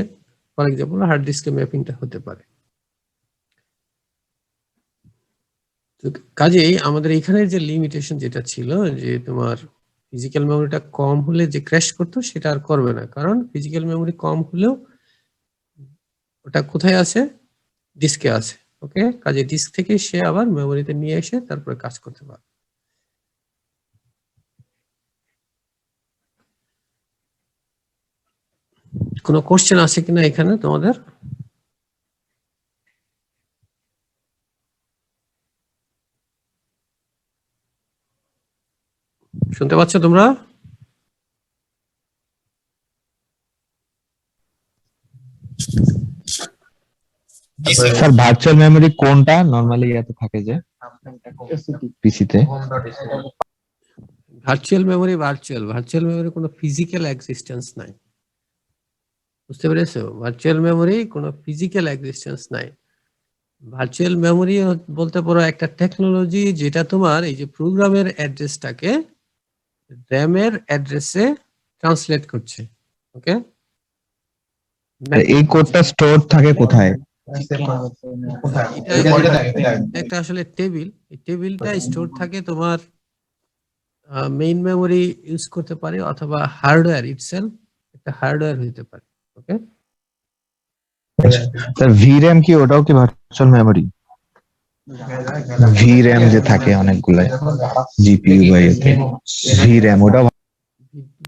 ফর এক্সাম্পল হার্ড ডিস্কে ম্যাপিংটা হতে পারে। তো কাজেই আমাদের এখানের যে লিমিটেশন যেটা ছিল যে তোমার ফিজিক্যাল মেমোরিটা কম হলে যে ক্র্যাশ করতো সেটা আর করবে না, কারণ ফিজিক্যাল মেমোরি কম হলেও ওটা কোথায় আছে, ডিস্কে আছে। ওকে, কাজে ডিস্ক থেকে সে আবার মেমোরিতে নিয়ে এসে তারপরে কাজ করতে পারে। কোনো কোশ্চেন আছে কিনা এখানে তোমাদের? শুনতে পাচ্ছ তোমরা? স্যার ভার্চুয়াল মেমরি কোনটা নরমালি এত থাকে যে পিসিতে? ভার্চুয়াল মেমোরি কোনো ফিজিক্যাল এক্সিস্টেন্স নাই, বুঝতে পেরেছো? ভার্চুয়াল মেমোরি কোনো ফিজিক্যাল এক্সিস্টেন্স নাই। ভার্চুয়াল মেমোরি বলতে পারো একটা টেকনোলজি যেটা তোমার এই যে প্রোগ্রামের অ্যাড্রেসটাকে র্যামের অ্যাড্রেসে ট্রান্সলেট করছে। ওকে, এই কোডটা স্টোর থাকে কোথায়? একটা আসলে টেবিল, এই টেবিলটা স্টোর থাকে তোমার মেইন মেমোরি ইউজ করতে পারে অথবা হার্ডওয়্যার ইটসেলফ একটা হার্ডওয়্যার হতে পারে। ওকে, স্যার ভিরএম কি ওটাও কি ভার্চুয়াল মেমরি? ভিরএম যে থাকে অনেকগুলো জিপিইউ বা এতে, ভিরএম ওটা?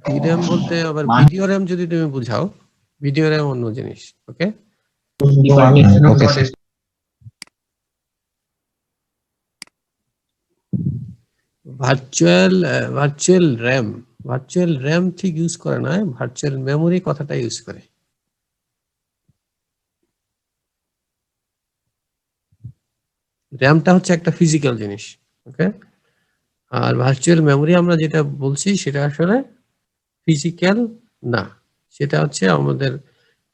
ভিডিও বলতে আবার ভিডিও র্যাম যদি তুমি বুঝাও, ভিডিও র্যাম অন্য জিনিস। ওকে, ওকে স্যার। ভার্চুয়াল র্যাম ঠিক ইউজ করে না, ভার্চুয়াল মেমোরি কথাটা ইউজ করে। র্যামটা হচ্ছে একটা ফিজিক্যাল জিনিস। ওকে, আর ভার্চুয়াল মেমোরি আমরা যেটা বলছি সেটা আসলে ফিজিক্যাল না, সেটা হচ্ছে আমাদের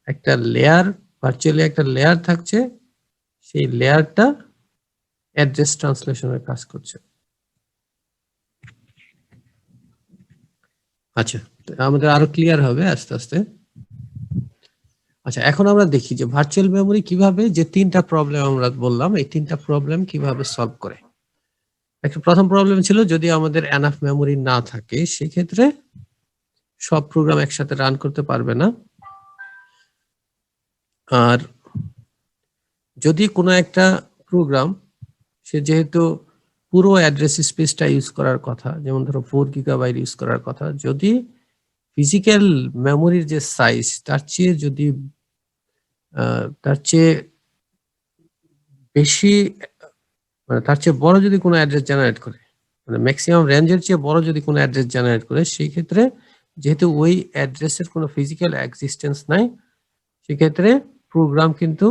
একটা লেয়ার, ভার্চুয়ালি একটা লেয়ার থাকছে, সেই লেয়ারটা অ্যাড্রেস ট্রান্সলেশনের কাজ করছে। আচ্ছা, আমাদের আরো ক্লিয়ার হবে আস্তে আস্তে। আচ্ছা, এখন আমরা দেখি যে ভার্চুয়াল মেমোরি কিভাবে, যে তিনটা প্রবলেম আমরা বললাম, এই তিনটা প্রবলেম কিভাবে সলভ করে। একটা প্রথম প্রবলেম ছিল যদি আমাদের এনাফ মেমোরি না থাকে সেক্ষেত্রে সব প্রোগ্রাম একসাথে রান করতে পারবে না। আর যদি কোনো একটা প্রোগ্রাম সে যেহেতু পুরো অ্যাড্রেস স্পেসটা ইউজ করার কথা, যেমন ধরো 4 গিগাবাইট ইউজ করার কথা, যদি ফিজিক্যাল মেমোরির যে সাইজ তার চেয়ে বেশি, মানে তার চেয়ে বড় যদি কোনো অ্যাড্রেস জেনারেট করে, মানে ম্যাক্সিমাম রেঞ্জের চেয়ে বড় যদি কোনো অ্যাড্রেস জেনারেট করে, সেই ক্ষেত্রে যেহেতু ওই অ্যাড্রেসের কোনো ফিজিক্যাল এক্সিস্টেন্স নাই, সেক্ষেত্রে প্রোগ্রাম কিন্তু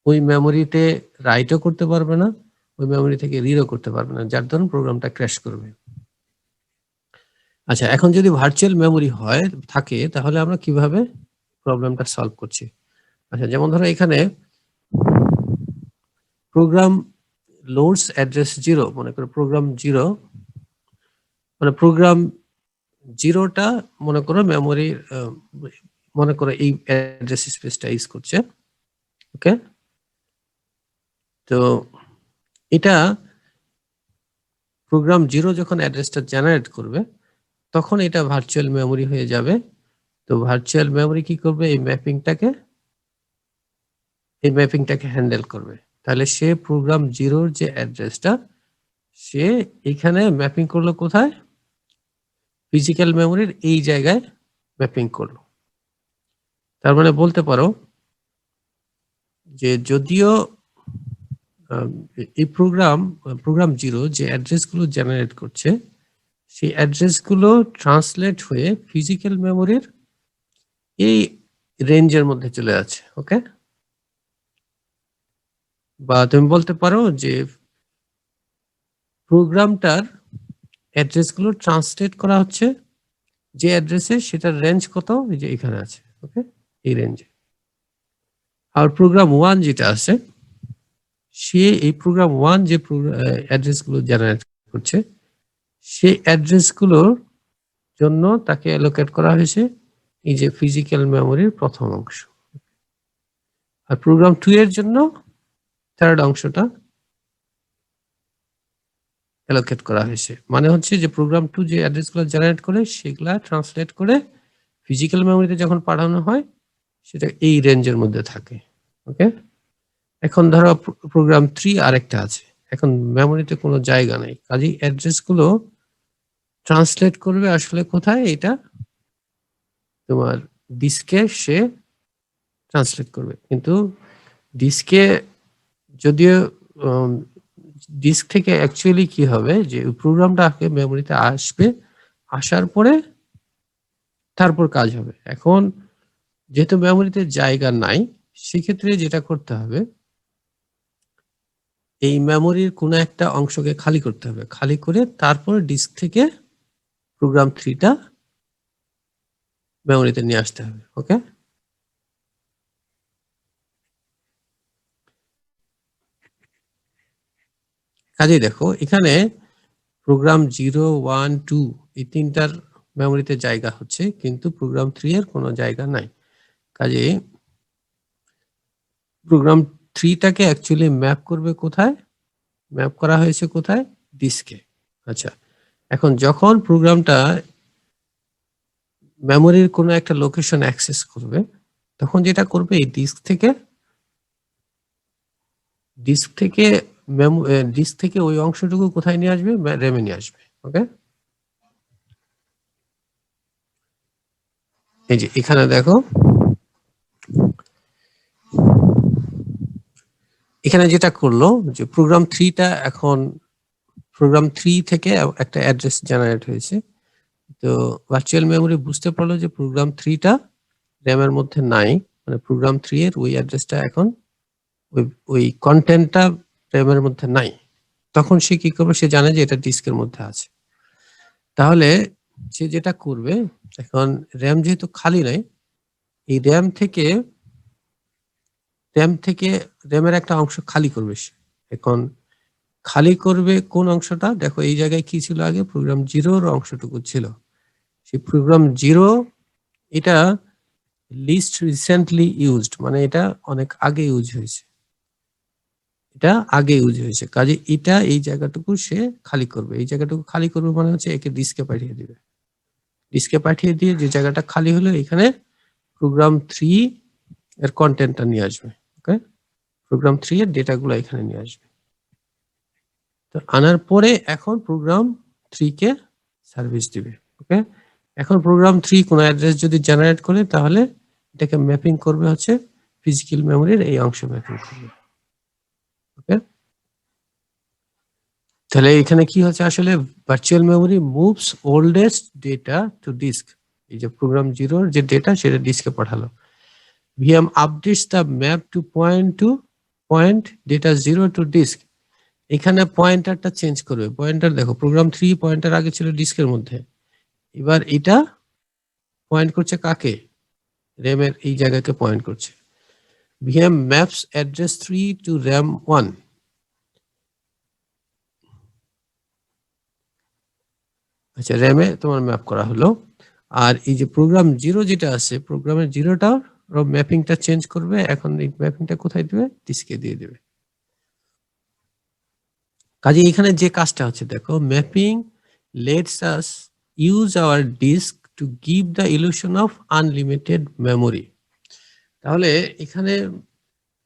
ওই মেমোরিতে রাইটও করতে পারবে না, ওই মেমোরি থেকে রিডও করতে পারবে না, যার ধরুন প্রোগ্রামটা ক্র্যাশ করবে। আচ্ছা, এখন যদি ভার্চুয়াল মেমোরি থাকে তাহলে আমরা কিভাবে প্রবলেমটা সলভ করছি? আচ্ছা, যেমন ধরো এখানে প্রোগ্রাম লোডস অ্যাড্রেস 0, মনে করো প্রোগ্রাম 0, মানে প্রোগ্রাম 0টা মনে করো মেমোরি, মনে করো এই অ্যাড্রেস স্পেসটা ইউজ করছে। ওকে, তো এটা প্রোগ্রাম 0 যখন অ্যাড্রেসটা জেনারেট করবে তখন এটা ভার্চুয়াল মেমোরি হয়ে যাবে। তো ভার্চুয়াল মেমোরি কি করবে, এই ম্যাপিংটাকে হ্যান্ডেল করবে। তাহলে সে প্রোগ্রাম 0-র যে অ্যাড্রেসটা সে এখানে ম্যাপিং করলো কোথায়, ফিজিক্যাল মেমোরির এই জায়গায় ম্যাপিং করলো। তার মানে বলতে পারো যে যদিও এই প্রোগ্রাম 0 যে অ্যাড্রেসগুলো জেনারেট করছে সেই অ্যাড্রেসগুলো ট্রান্সলেট হয়ে ফিজিক্যাল মেমোরির এই রেঞ্জের মধ্যে চলে যাচ্ছে। ওকে, বা তুমি বলতে পারো যে প্রোগ্রামটার অ্যাড্রেসগুলো ট্রান্সলেট করা হচ্ছে যে অ্যাড্রেসে, সেটার রেঞ্জ কত, এই যে এখানে আছে। ওকে, এই রেঞ্জে। আর প্রোগ্রাম 1 যেটা আছে, সে এই প্রোগ্রাম 1 যে অ্যাড্রেসগুলো জেনারেট করছে সেই অ্যাড্রেসগুলোর জন্য তাকে অ্যালোকেট করা হয়েছে এই যে ফিজিক্যাল মেমোরির প্রথম অংশ। আর প্রোগ্রাম 2 এর জন্য থার্ড অংশটা অ্যালোকেট করা হয়েছে। মানে হচ্ছে যে প্রোগ্রাম 2 যে অ্যাড্রেসগুলো জেনারেট করে সেগুলা ট্রান্সলেট করে ফিজিক্যাল মেমোরিতে যখন পাঠানো হয় সেটা এই রেঞ্জের মধ্যে থাকে। ওকে, এখন ধরো প্রোগ্রাম 3 আরেকটা আছে, এখন মেমোরিতে কোনো জায়গা নাই, কাজেই অ্যাড্রেসগুলো ট্রান্সলেট করবে আসলে কোথায়, এটা তোমার ডিস্কে সে ট্রান্সলেট করবে। কিন্তু ডিস্কে যদিও ডিস্ক থেকে অ্যাকচুয়ালি কি হবে যে প্রোগ্রামটা মেমোরিতে আসবে, আসার পরে তারপর কাজ হবে। এখন যেহেতু মেমোরিতে জায়গা নাই, সেক্ষেত্রে যেটা করতে হবে এই মেমোরির কোনো একটা অংশকে খালি করতে হবে, খালি করে তারপর ডিস্ক থেকে প্রোগ্রাম 3টা মেমোরিতে নিয়ে আসতে হবে। ওকে, কাজেই দেখো এখানে প্রোগ্রাম 0, 1, 2 এই তিনটার মেমোরিতে জায়গা হচ্ছে, কিন্তু প্রোগ্রাম 3 এর কোনো জায়গা নাই। কাজে প্রোগ্রাম 3টাকে অ্যাকচুয়ালি ম্যাপ করবে কোথায়, ম্যাপ করা হয়েছে কোথায়, ডিস্কে। আচ্ছা, এখন যখন প্রোগ্রামটা মেমোরির কোনো একটা লোকেশন অ্যাক্সেস করবে, তখন যেটা করবে এই ডিস্ক থেকে ওই অংশটুকু কোথায় নিয়ে আসবে, র্যামে নিয়ে আসবে। ওকে, এই যে এখানে দেখো এখানে যেটা করলো যে প্রোগ্রাম 3টা এখন প্রোগ্রাম 3 থেকে একটা অ্যাড্রেস জেনারেট হয়েছে, তো ভার্চুয়াল মেমোরি বুঝতে পারলো যে প্রোগ্রাম 3টা র্যামের মধ্যে নাই, মানে প্রোগ্রাম 3 এর ওই অ্যাড্রেসটা এখন ওই কন্টেন্টটা র্যামের মধ্যে নাই। তখন সে কি করবে, সে জানে যে এটা ডিস্কের মধ্যে আছে। তাহলে সে যেটা করবে, এখন র্যাম যেহেতু খালি নাই, এই র্যামের একটা অংশ খালি করবে সে। এখন খালি করবে কোন অংশটা, দেখো এই জায়গায় কি ছিল আগে, প্রোগ্রাম 0 অংশটুকু ছিল। সেই প্রোগ্রাম 0 এটা লিস্ট রিসেন্টলি ইউজড, মানে এটা অনেক আগে ইউজ হয়েছে, কাজে এটা এই জায়গাটুকু সে খালি করবে। এই জায়গাটুকু খালি করবে মানে হচ্ছে একে ডিস্কে পাঠিয়ে দিবে। ডিস্কে পাঠিয়ে দিয়ে যে জায়গাটা খালি হলো এখানে প্রোগ্রাম 3 এর কন্টেন্টটা নিয়ে আসবে। ওকে, প্রোগ্রাম 3 এর ডেটাগুলো এখানে নিয়ে আসবে। তো আনার পরে এখন প্রোগ্রাম 3 কে সার্ভিস দিবে। ওকে, এখন প্রোগ্রাম 3 কোন অ্যাড্রেস যদি জেনারেট করে, তাহলে এটাকে ম্যাপিং করবে হচ্ছে ফিজিক্যাল মেমোরির এই অংশে ম্যাপিং করবে। ওকে, তাহলে এখানে কি হচ্ছে, আসলে virtual memory moves oldest data to disk. এই যে প্রোগ্রাম 0 এর যে ডেটা সেটা ডিস্কে পাঠালো। VM updates the map to point data 0 to disk. এখানে পয়েন্টারটা চেঞ্জ করবে। পয়েন্টার দেখো প্রোগ্রাম 3 পয়েন্টার আগে ছিল ডিস্কের মধ্যে, এবার এটা পয়েন্ট করছে কাকে, র্যামের এই জায়গাকে পয়েন্ট করছে। VM maps address 3 to RAM 1। আচ্ছা, র্যামে তোমার ম্যাপ করা হলো। আর এই যে প্রোগ্রাম 0 যেটা আছে, প্রোগ্রামের 0টা ম্যাপিংটা চেঞ্জ করবে, এখন এই ম্যাপিংটা কোথায় দিবে, ডিস্কে দিয়ে দিবে। কাজে এখানে যে কাজটা হচ্ছে দেখো, mapping lets us use our disk to give the illusion of unlimited memory. তাহলে এখানে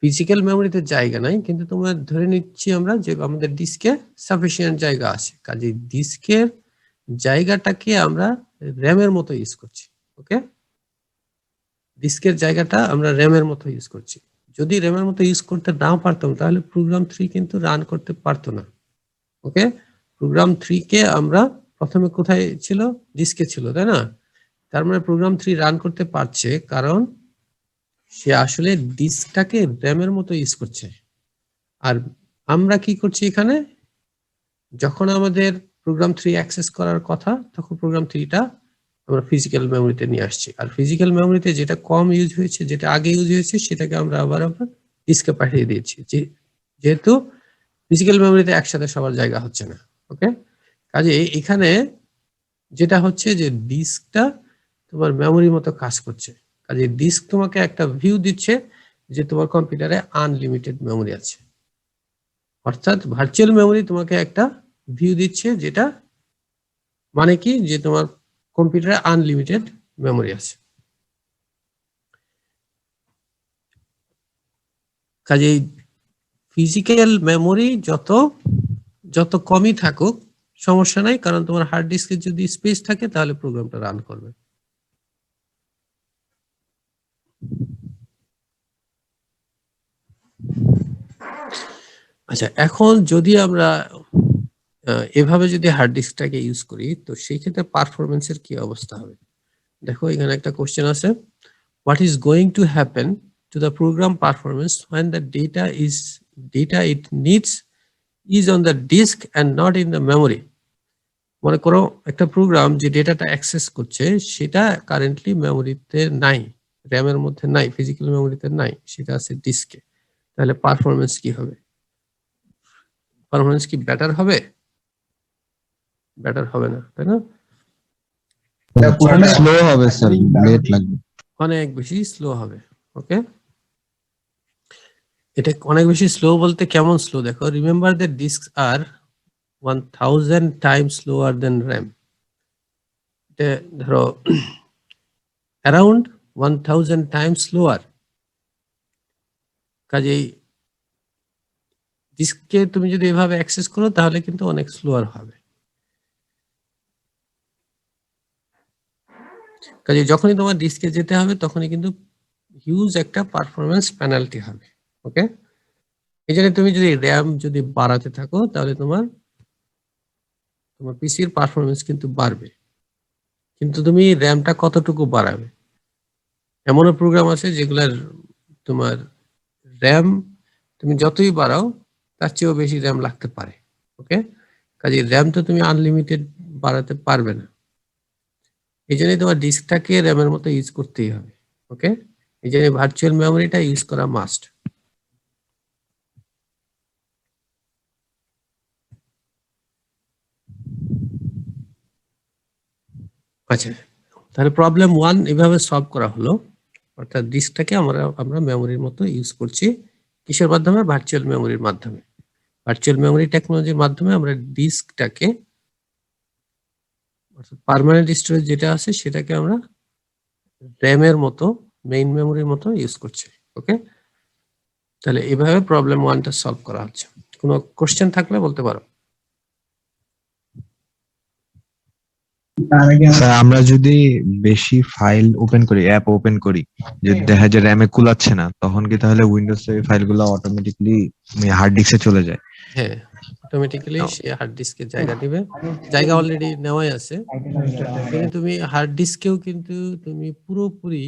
ফিজিক্যাল মেমোরিতে জায়গা নাই, কিন্তু তোমরা ধরে নিচ্ছি আমরা যে আমাদের ডিস্কে সাফিসিয়েন্ট জায়গা আছে, কাজে ডিস্কের জায়গাটাকে আমরা র্যামের মতো ইউজ করছি। ওকে, ডিস্কের জায়গাটা আমরা র্যামের মতো ইউজ করছি। যদি র্যামের মতো ইউজ করতে না পারতাম তাহলে প্রোগ্রাম 3 কিন্তু রান করতে পারতো না। ওকে, প্রোগ্রাম 3 কে আমরা প্রথমে কোথায় ছিল, ডিস্কে ছিল, তাই না? তার মানে প্রোগ্রাম 3 রান করতে পারছে কারণ সে আসলে ডিস্কটাকে র্যামের মতো ইউজ করছে। আর আমরা কি করছি এখানে, যখন আমাদের প্রোগ্রাম 3 অ্যাক্সেস করার কথা, তখন প্রোগ্রাম 3টা আমরা ফিজিক্যাল মেমোরিতে নিয়ে আসছি। আর ফিজিক্যাল মেমোরিতে যেটা কম ইউজ হয়েছে, যেটা আগে ইউজ হয়েছে, সেটাকে আমরা আবার ডিস্কে পাঠিয়ে দিয়েছি, যেহেতু ফিজিক্যাল মেমোরিতে একসাথে সবার জায়গা হচ্ছে না। ওকে, কাজে এখানে যেটা হচ্ছে যে ডিস্কটা তোমার মেমোরির মতো কাজ করছে। কাজে ডিস্ক তোমাকে একটা ভিউ দিচ্ছে যে তোমার কম্পিউটারে আনলিমিটেড মেমোরি আছে, অর্থাৎ ভার্চুয়াল মেমোরি তোমাকে একটা ভিউ দিচ্ছে, যেটা মানে কি যে তোমার কম্পিউটারে আনলিমিটেড মেমোরি আছে। কাজেই ফিজিক্যাল মেমোরি যত কমই থাকুক সমস্যা নাই, কারণ তোমার হার্ড ডিস্কে যদি স্পেস থাকে তাহলে প্রোগ্রামটা রান করবে। আচ্ছা, এখন যদি আমরা এভাবে যদি হার্ড ডিস্কটাকে ইউজ করি, তো সেই ক্ষেত্রে পারফরমেন্সের কি অবস্থা হবে? দেখো এখানে একটা কোশ্চেন আছে, what is going to happen to the program performance when the data it needs is on the disk and not in the memory? মনে করো একটা প্রোগ্রাম যে ডেটাটা অ্যাক্সেস করছে সেটা কারেন্টলি মেমোরিতে নাই, র্যামের মধ্যে নাই, ফিজিক্যাল মেমোরিতে নাই, সেটা আছে ডিস্কে। তাহলে পারফরমেন্স কি হবে? পারফরমেন্স কি বেটার হবে? বেটার হবে না, তাই না? স্লো হবে স্যার, লেট লাগবে। অনেক বেশি স্লো হবে। ওকে, এটা অনেক বেশি স্লো বলতে কেমন স্লো দেখো, remember that disks are 1000 times slower than RAM. এটা ধরো অ্যারাউন্ড 1000 টাইমস স্লোয়ার। কাজেই ডিস্ককে তুমি যদি এভাবে অ্যাক্সেস করো তাহলে কিন্তু অনেক স্লোয়ার হবে। কাজে যখনই তোমার ডিস্কে যেতে হবে তখনই কিন্তু হিউজ একটা পারফরমেন্স পেনাল্টি হবে। ওকে, এই জন্য তুমি যদি র্যাম যদি বাড়াতে থাকো তাহলে তোমার পিসির পারফরমেন্স কিন্তু বাড়বে, কিন্তু তুমি র্যামটা কতটুকু বাড়াবে? এমনও প্রোগ্রাম আছে যেগুলার তোমার র্যাম তুমি যতই বাড়াও তার চেয়েও বেশি র্যাম লাগতে পারে। ওকে, কাজে র্যাম তো তুমি আনলিমিটেড বাড়াতে পারবে না, এই জন্যই তোমার ডিস্কটাকে র্যামের মতো ইউজ করতেই হবে। ওকে, এই জন্য ভার্চুয়াল মেমোরিটা ইউজ করা মাস্ট। আচ্ছা, তাহলে প্রবলেম 1 এভাবে সলভ করা হলো, অর্থাৎ ডিস্কটাকে আমরা মেমোরির মতো ইউজ করছি। কিসের মাধ্যমে? ভার্চুয়াল মেমোরির মাধ্যমে। ভার্চুয়াল মেমোরি টেকনোলজির মাধ্যমে আমরা ডিস্কটাকে, অর্থাৎ পার্মানেন্ট স্টোরেজ যেটা আছে সেটাকে আমরা র্যামের মতো, মেইন মেমোরির মতো ইউজ করছি। ওকে, তাহলে এইভাবে প্রবলেম 1টা সলভ করা হচ্ছে। কোনো কোশ্চেন থাকলে বলতে পারো। স্যার আমরা যদি বেশি ফাইল ওপেন করি, অ্যাপ ওপেন করি, যদি দেখা যায় র্যামে কুলাচ্ছে না, তখন কি তাহলে উইন্ডোজ এই ফাইলগুলো অটোমেটিক্যালি হার্ড ডিস্কে চলে যায়? হ্যাঁ, অটোমেটিক্যালি সে হার্ড ডিস্কে জায়গা দিবে, জায়গা অলরেডি নেওয়াই আছে। কিন্তু তুমি হার্ড ডিস্কেও কিন্তু তুমি পুরোপুরি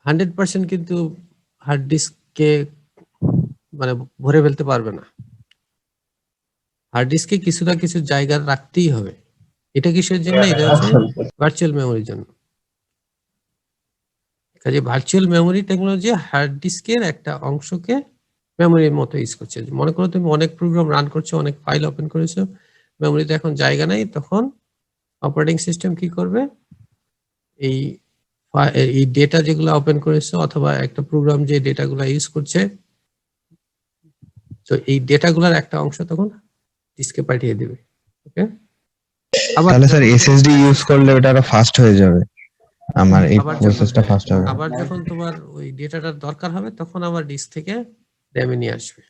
100% কিন্তু হার্ড ডিস্ককে মানে ভরে ফেলতে পারবে না। হার্ড ডিস্কে কিছু না কিছু জায়গা রাখতেই হবে। এটা কিসের জন্য? এটা হচ্ছে ভার্চুয়াল মেমোরির জন্য। কাজে ভার্চুয়াল মেমোরি টেকনোলজি হার্ড ডিস্কের একটা অংশকে মেমোরির মতো ইউজ করছে। মনে করো তুমি অনেক প্রোগ্রাম রান করছো, অনেক ফাইল ওপেন করেছো, মেমোরিতে এখন জায়গা নাই, তখন অপারেটিং সিস্টেম কি করবে? এই ডেটা যেগুলো ওপেন করেছো অথবা একটা প্রোগ্রাম যে ডেটাগুলো ইউজ করছে, তো এই ডেটাগুলোর একটা অংশ তখন ডিস্কে পাঠিয়ে দিবে। ওকে, আবার তাহলে স্যার এসএসডি ইউজ করলে ওটা আরো ফাস্ট হয়ে যাবে, আমার এই প্রসেসটা ফাস্ট হবে। আবার যখন তোমার ওই ডেটাটার দরকার হবে তখন আবার ডিস্ক থেকে র্যামে নিয়ে আসবে,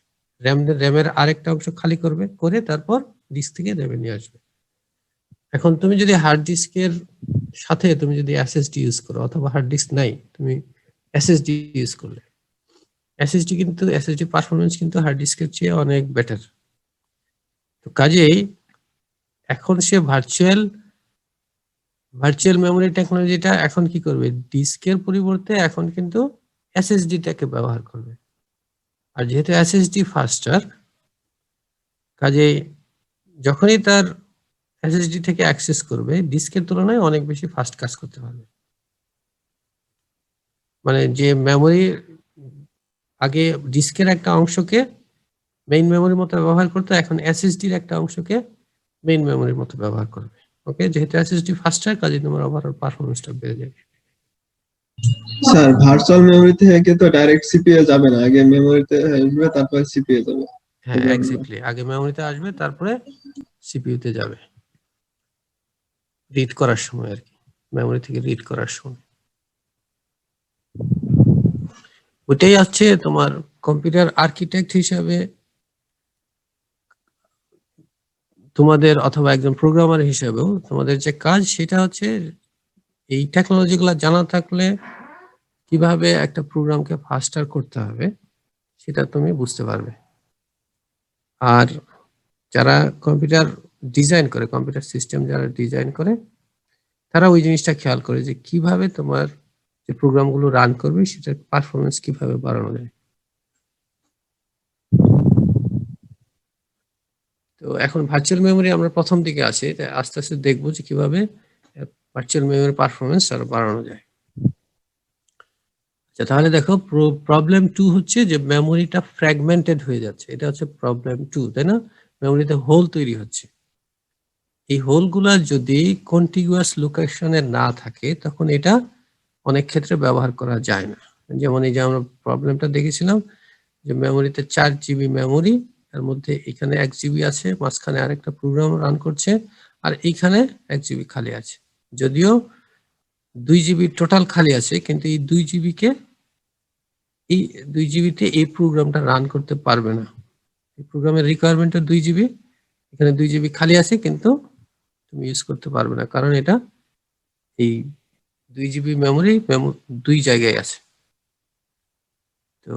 র্যামের আরেকটা অংশ খালি করবে, করে তারপর ডিস্ক থেকে র্যামে নিয়ে আসবে। এখন তুমি যদি হার্ড ডিস্কের সাথে তুমি যদি এসএসডি ইউজ করো, অথবা হার্ড ডিস্ক নাই তুমি এসএসডি ইউজ করলে, এসএসডি পারফরমেন্স কিন্তু হার্ড ডিস্কের চেয়ে অনেক বেটার। তো কাজেই এখন সে ভার্চুয়াল মেমোরি টেকনোলজিটা এখন কি করবে? ডিস্কের পরিবর্তে এখন কিন্তু এসএসডিটাকে ব্যবহার করবে। আর যেহেতু এসএসডি ফাস্টার, কাজেই যখনই তার এসএসডি থেকে অ্যাক্সেস করবে ডিস্কের তুলনায় অনেক বেশি ফাস্ট কাজ করতে পারবে। মানে যে মেমোরি আগে ডিস্কের একটা অংশকে মেইন মেমোরির মতো ব্যবহার করতো, এখন এসএসডির একটা অংশকে মেইন মেমোরির মতো ব্যবহার করবে। ওকে, যেহেতু এসএসডি ফাস্টার, কাজে তোমার ওভারঅল পারফরমেন্সটা বেড়ে যাবে। স্যার ভার্চুয়াল মেমরি থেকে তো ডাইরেক্ট সিপিইউ যাবে না, আগে মেমরিতে আসবে তারপর সিপিইউ যাবে হ্যাঁ, প্রোগ্রামগুলো। এক্স্যাক্টলি, আগে মেমোরিতে আসবে তারপরে সিপিইউতে যাবে রিড করার সময় আর কি, মেমোরি থেকে রিড করার সময়। ওইটাই হচ্ছে তোমার কম্পিউটার আর্কিটেক্ট হিসাবে তোমাদের, অথবা একজন প্রোগ্রামার হিসেবেও তোমাদের যে কাজ, সেটা হচ্ছে এই টেকনোলজি গুলা জানা থাকলে কিভাবে একটা প্রোগ্রামকে ফাস্টার করতে হবে সেটা তুমি বুঝতে পারবে। আর যারা কম্পিউটার ডিজাইন করে, কম্পিউটার সিস্টেম যারা ডিজাইন করে, তারা ওই জিনিসটা খেয়াল করে যে কিভাবে তোমার যে প্রোগ্রামগুলো রান করবে সেটার পারফরমেন্স কিভাবে বাড়ানো যায়। তো এখন ভার্চুয়াল মেমোরি আমরা প্রথম দিকে আছি, তাই আস্তে আস্তে দেখবো যে কিভাবে ভার্চুয়াল মেমোরি পারফরমেন্স আরো বাড়ানো যায়। আচ্ছা, তাহলে দেখো প্রবলেম 2 হচ্ছে যে মেমোরিটা ফ্র্যাগমেন্টেড হয়ে যাচ্ছে, এটা হচ্ছে প্রবলেম 2, তাই না? মেমোরিতে হোল তৈরি হচ্ছে। এই হোলগুলা যদি কন্টিগুয়াস লোকেশনে না থাকে তখন এটা অনেক ক্ষেত্রে ব্যবহার করা যায় না। যেমন এই যে আমরা প্রবলেমটা দেখেছিলাম যে মেমোরিতে 4 জিবি মেমোরি, এর মধ্যে এখানে 1 জিবি আছে, মাঝখানে আরেকটা প্রোগ্রাম রান করছে, আর এইখানে 1 জিবি খালি আছে। যদিও 2 জিবি টোটাল খালি আছে, কিন্তু এই 2 জিবিকে এই 2 জিবিতে এই প্রোগ্রামটা রান করতে পারবে না। এই প্রোগ্রামের রিকোয়ারমেন্ট 2 জিবি, এখানে 2 জিবি খালি আছে কিন্তু তুমি ইউজ করতে পারবে না, কারণ এটা এই 2 জিবি মেমোরি 2 জায়গায় আছে। তো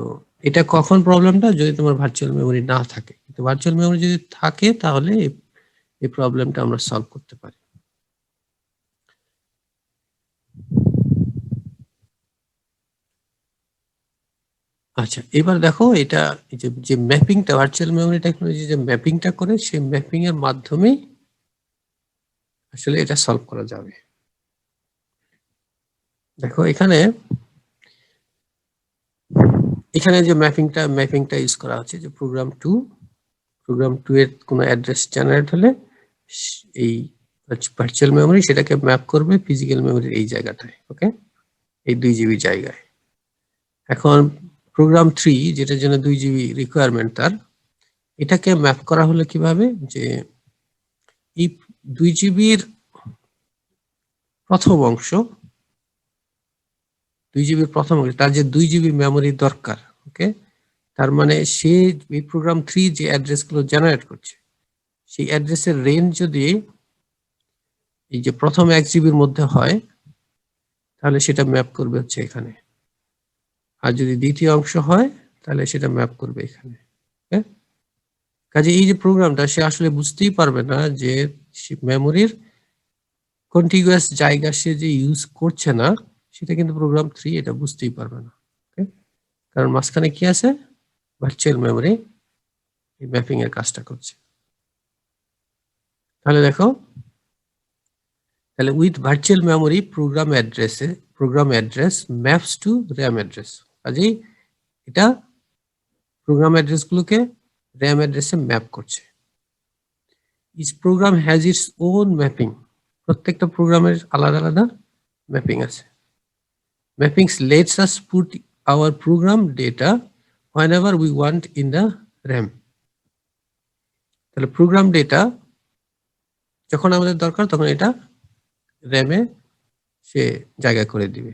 এটা কখন প্রবলেমটা, যদি তোমার ভার্চুয়াল মেমোরি না থাকে। কিন্তু ভার্চুয়াল মেমোরি যদি থাকে তাহলে এই প্রবলেমটা আমরা সলভ করতে পারি। আচ্ছা, এবার দেখো এটা যে ম্যাপিংটা, ভার্চুয়াল মেমোরি টেকনোলজি যে ম্যাপিংটা করে, সেই ম্যাপিং এর মাধ্যমে আসলে এটা সলভ করা যাবে। দেখো এখানে যে ম্যাপিংটা ইউজ করা হচ্ছে, যে প্রোগ্রাম 2 এর কোনো অ্যাড্রেস জেনারেট হলে এই ভার্চুয়াল মেমোরি সেটাকে ম্যাপ করবে ফিজিক্যাল মেমোরির এই জায়গাটায়, ওকে, এই 2 জিবি জায়গায়। এখন প্রোগ্রাম 3 যেটার জন্য 2 জিবি রিকোয়ারমেন্ট তার, এটাকে ম্যাপ করা হলো কিভাবে, যে এই 2 জিবির প্রথম অংশ, 2 জিবির প্রথম অংশ, তার যে 2 জিবি মেমোরি দরকার, ওকে, তার মানে সে এই প্রোগ্রাম 3 যে অ্যাড্রেস গুলো জেনারেট করছে, সেই অ্যাড্রেসের রেঞ্জ যদি এই যে প্রথম 1 জিবির মধ্যে হয়, তাহলে সেটা ম্যাপ করবে হচ্ছে এখানে। আর যদি দ্বিতীয় অংশ হয় তাহলে সেটা ম্যাপ করবে এখানে। কাজে এই যে প্রোগ্রামটা, সে আসলে বুঝতেই পারবে না যে মেমোরির কন্টিগুয়াস জায়গা সে যে ইউজ করছে না, সেটা কিন্তু প্রোগ্রাম 3 এটা বুঝতেই পারবে না, কারণ মাঝখানে কি আছে, ভার্চুয়াল মেমোরি এই ম্যাপিং এর কাজটা করছে। তাহলে দেখো, তাহলে with virtual memory program address maps to RAM address. কাজেই এটা প্রোগ্রাম অ্যাড্রেস গুলোকে র্যাম অ্যাড্রেসে ম্যাপ করছে। Each program has its own mapping, প্রত্যেকটা প্রোগ্রামের আলাদা আলাদা ম্যাপিং আছে। Mappings let's us put our program data whenever we want in the RAM। তাহলে প্রোগ্রাম ডেটা যখন আমাদের দরকার তখন এটা র্যামে সে জায়গা করে দিবে।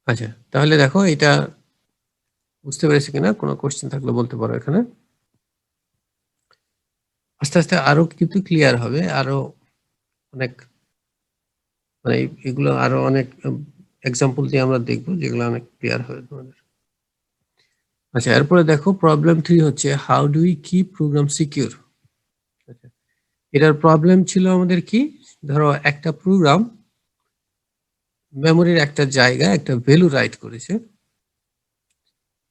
আচ্ছা, তাহলে দেখো এটা বুঝতে পেরেছি কিনা, কোনো কোশ্চেন থাকলে বলতে পারো এখানে। আস্তে আস্তে আরো কিন্তু ক্লিয়ার হবে, আরো অনেক মানে এগুলো আরো অনেক এক্সাম্পল দিয়ে আমরা দেখবো, যেগুলো অনেক ক্লিয়ার হবে তোমাদের। আচ্ছা, এরপরে দেখো প্রবলেম 3 হচ্ছে how do we keep program secure. এটার প্রবলেম ছিল আমাদের কি, ধরো একটা প্রোগ্রাম মেমোরির একটা জায়গায় একটা ভ্যালু রাইট করেছে,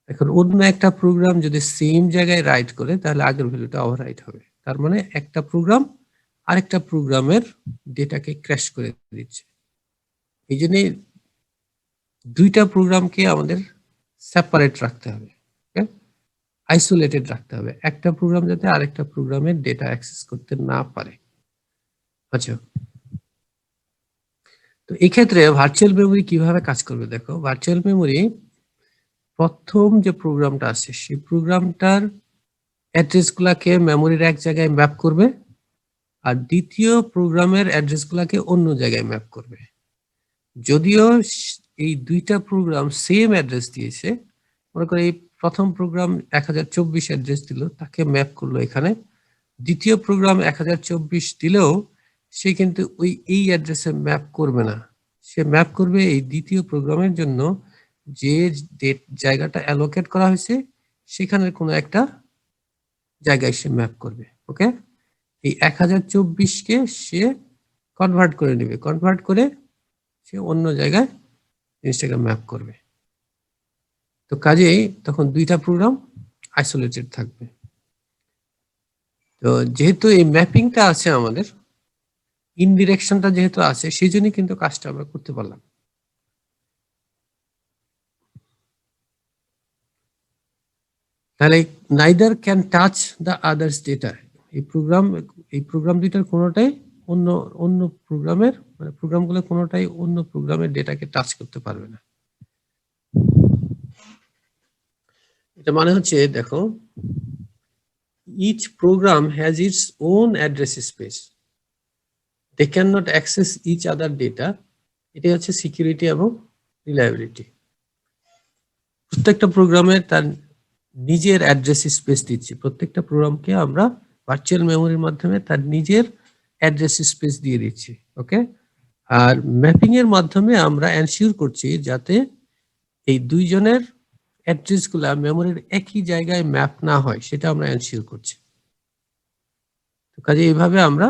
এখন অন্য একটা প্রোগ্রাম যদি সেম জায়গায় রাইট করে তাহলে আগের ভ্যালুটা ওভাররাইট হবে। তার মানে একটা প্রোগ্রাম আরেকটা প্রোগ্রামের ডেটাকে ক্র্যাশ করে দিচ্ছে। এই জন্য দুইটা প্রোগ্রামকে আমাদের সেপারেট রাখতে হবে, ওকে, আইসোলেটেড রাখতে হবে, একটা প্রোগ্রাম যাতে আরেকটা প্রোগ্রামের ডেটা অ্যাক্সেস করতে না পারে। আচ্ছা, তো এই ক্ষেত্রে ভার্চুয়াল মেমরি কিভাবে কাজ করবে দেখো। ভার্চুয়াল মেমরি প্রথম যে প্রোগ্রামটা আছে সেই প্রোগ্রামটার অ্যাড্রেস গুলাকে মেমোরির এক জায়গায় ম্যাপ করবে, আর দ্বিতীয় প্রোগ্রামের অ্যাড্রেস গুলাকে অন্য জায়গায় ম্যাপ করবে। যদিও এই দুইটা প্রোগ্রাম সেম অ্যাড্রেস দিয়েছে, মনে করো এই প্রথম প্রোগ্রাম 1024 অ্যাড্রেস দিল, তাকে ম্যাপ করলো এখানে, দ্বিতীয় প্রোগ্রাম 1024 দিলেও সে কিন্তু এই অ্যাড্রেসে ম্যাপ করবে না, সে ম্যাপ করবে এই দ্বিতীয় প্রোগ্রামের জন্য যে জায়গাটা অ্যালোকেট করা হয়েছে সেখানের কোনো একটা জায়গায় সে ম্যাপ করবে। ওকে, এই 1024কে সে কনভার্ট করে নেবে, কনভার্ট করে সে অন্য জায়গায় জিনিসটাকে ম্যাপ করবে। তো কাজেই তখন দুইটা প্রোগ্রাম আইসোলেটেড থাকবে। তো যেহেতু এই ম্যাপিংটা আছে আমাদের, ইনডিরেকশনটা যেহেতু আছে, সেই জন্যই কিন্তু কাজটা আমরা করতে পারলাম। তাহলে neither can touch the others data, এই প্রোগ্রাম দুইটার কোনোটাই অন্য প্রোগ্রামের মানে প্রোগ্রামগুলো কোনোটাই অন্য প্রোগ্রামের ডেটাকে টাচ করতে পারবে না। এটা মানে হচ্ছে দেখো, each program has its own address space, they cannot access each other data, এটা হচ্ছে সিকিউরিটি এবং রিলায়েবিলিটি। প্রত্যেকটা প্রোগ্রামের তার নিজের অ্যাড্রেস স্পেস দিচ্ছি, প্রত্যেকটা প্রোগ্রামকে আমরা ভার্চুয়াল মেমোরির মাধ্যমে তার নিজের অ্যাড্রেস স্পেস দিয়ে দিচ্ছি। ওকে, আর ম্যাপিং এর মাধ্যমে আমরা এনশিওর করছি যাতে এই দুইজনের অ্যাড্রেস গুলা মেমোরির একই জায়গায় ম্যাপ না হয়, সেটা আমরা এনশিওর করছি। তো কাজে এইভাবে আমরা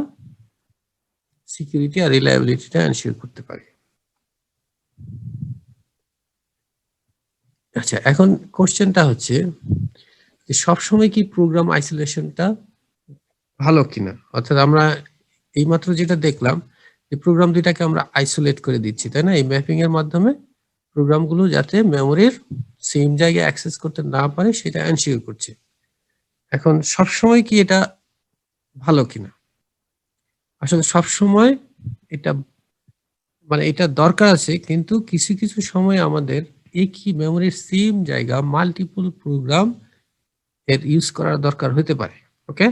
সিকিউরিটি আর রিলায়েবিলিটিটা এনশিওর করতে পারি। আচ্ছা, এখন কোশ্চেনটা হচ্ছে যে সবসময় কি প্রোগ্রাম আইসোলেশনটা ভালো কিনা, অর্থাৎ আমরা এইমাত্র যেটা দেখলাম যে প্রোগ্রাম দুইটাকে আমরা আইসোলেট করে দিচ্ছি, তাই না, এই ম্যাপিং এর মাধ্যমে প্রোগ্রামগুলো যাতে মেমোরির সেম জায়গায় অ্যাক্সেস করতে না পারে সেটা এনশিওর করছে। এখন সবসময় কি এটা ভালো কিনা, আসলে সবসময় এটা মানে এটা দরকার আছে, কিন্তু কিছু কিছু সময় আমাদের একই মেমোরির সেম জায়গা মাল্টিপল প্রোগ্রাম এর ইউজ করার দরকার হতে পারে। ওকে,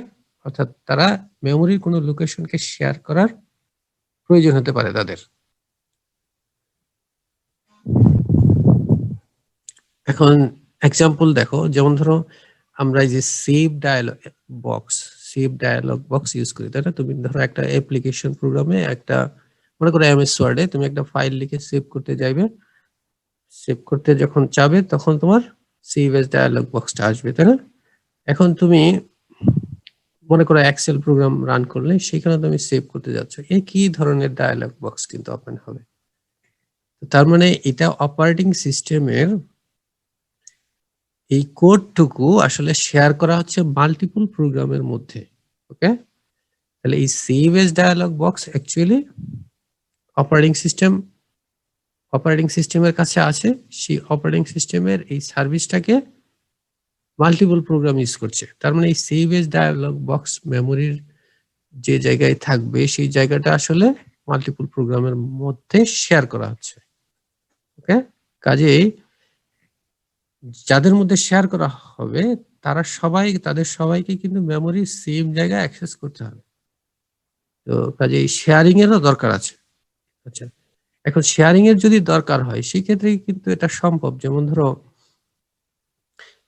অর্থাৎ তারা মেমোরির কোনো লোকেশনকে শেয়ার করার প্রয়োজন হতে পারে তাদের। এখন এক্সাম্পল দেখো, যেমন ধরো আমরা এই যে সেভ ডায়ালগ বক্স ইউজ করি, তাই না। তুমি ধরো একটা অ্যাপ্লিকেশন প্রোগ্রামে একটা, মনে করো এমএস ওয়ার্ডে তুমি একটা ফাইল লিখে সেভ করতে যাইবে, সেভ করতে যখন চাবে তখন তোমার সেভ এজ ডায়ালগ বক্সটা আসবে, তাই না। এখন তুমি মনে করো এক্সেল প্রোগ্রাম রান করলে সেখানে তুমি সেভ করতে যাচ্ছ, একই ধরনের ডায়ালগ বক্স কিন্তু ওপেন হবে। তার মানে এটা অপারেটিং সিস্টেমের এই কোডটুকু আসলে শেয়ার করা হচ্ছে মাল্টিপল প্রোগ্রামের মধ্যে। ওকে, তাহলে এই save age dialog box actually operating সিস্টেমের কাছে আছে, সেই অপারেটিং সিস্টেমের এই সার্ভিসটাকে মাল্টিপল প্রোগ্রাম ইউজ করছে। তার মানে এই সেভ এজ ডায়ালগ বক্স মেমোরির যে জায়গায় থাকবে সেই জায়গাটা আসলে মাল্টিপল প্রোগ্রামের মধ্যে শেয়ার করা হচ্ছে। ওকে, কাজেই যাদের মধ্যে শেয়ার করা হবে তাদের সবাইকে কিন্তু মেমোরির সেম জায়গায় অ্যাক্সেস করতে হবে। তো কাজেই শেয়ারিং এরও দরকার আছে। আচ্ছা, এখন শেয়ারিং এর যদি দরকার হয় সেক্ষেত্রে কিন্তু এটা সম্ভব। যেমন ধরো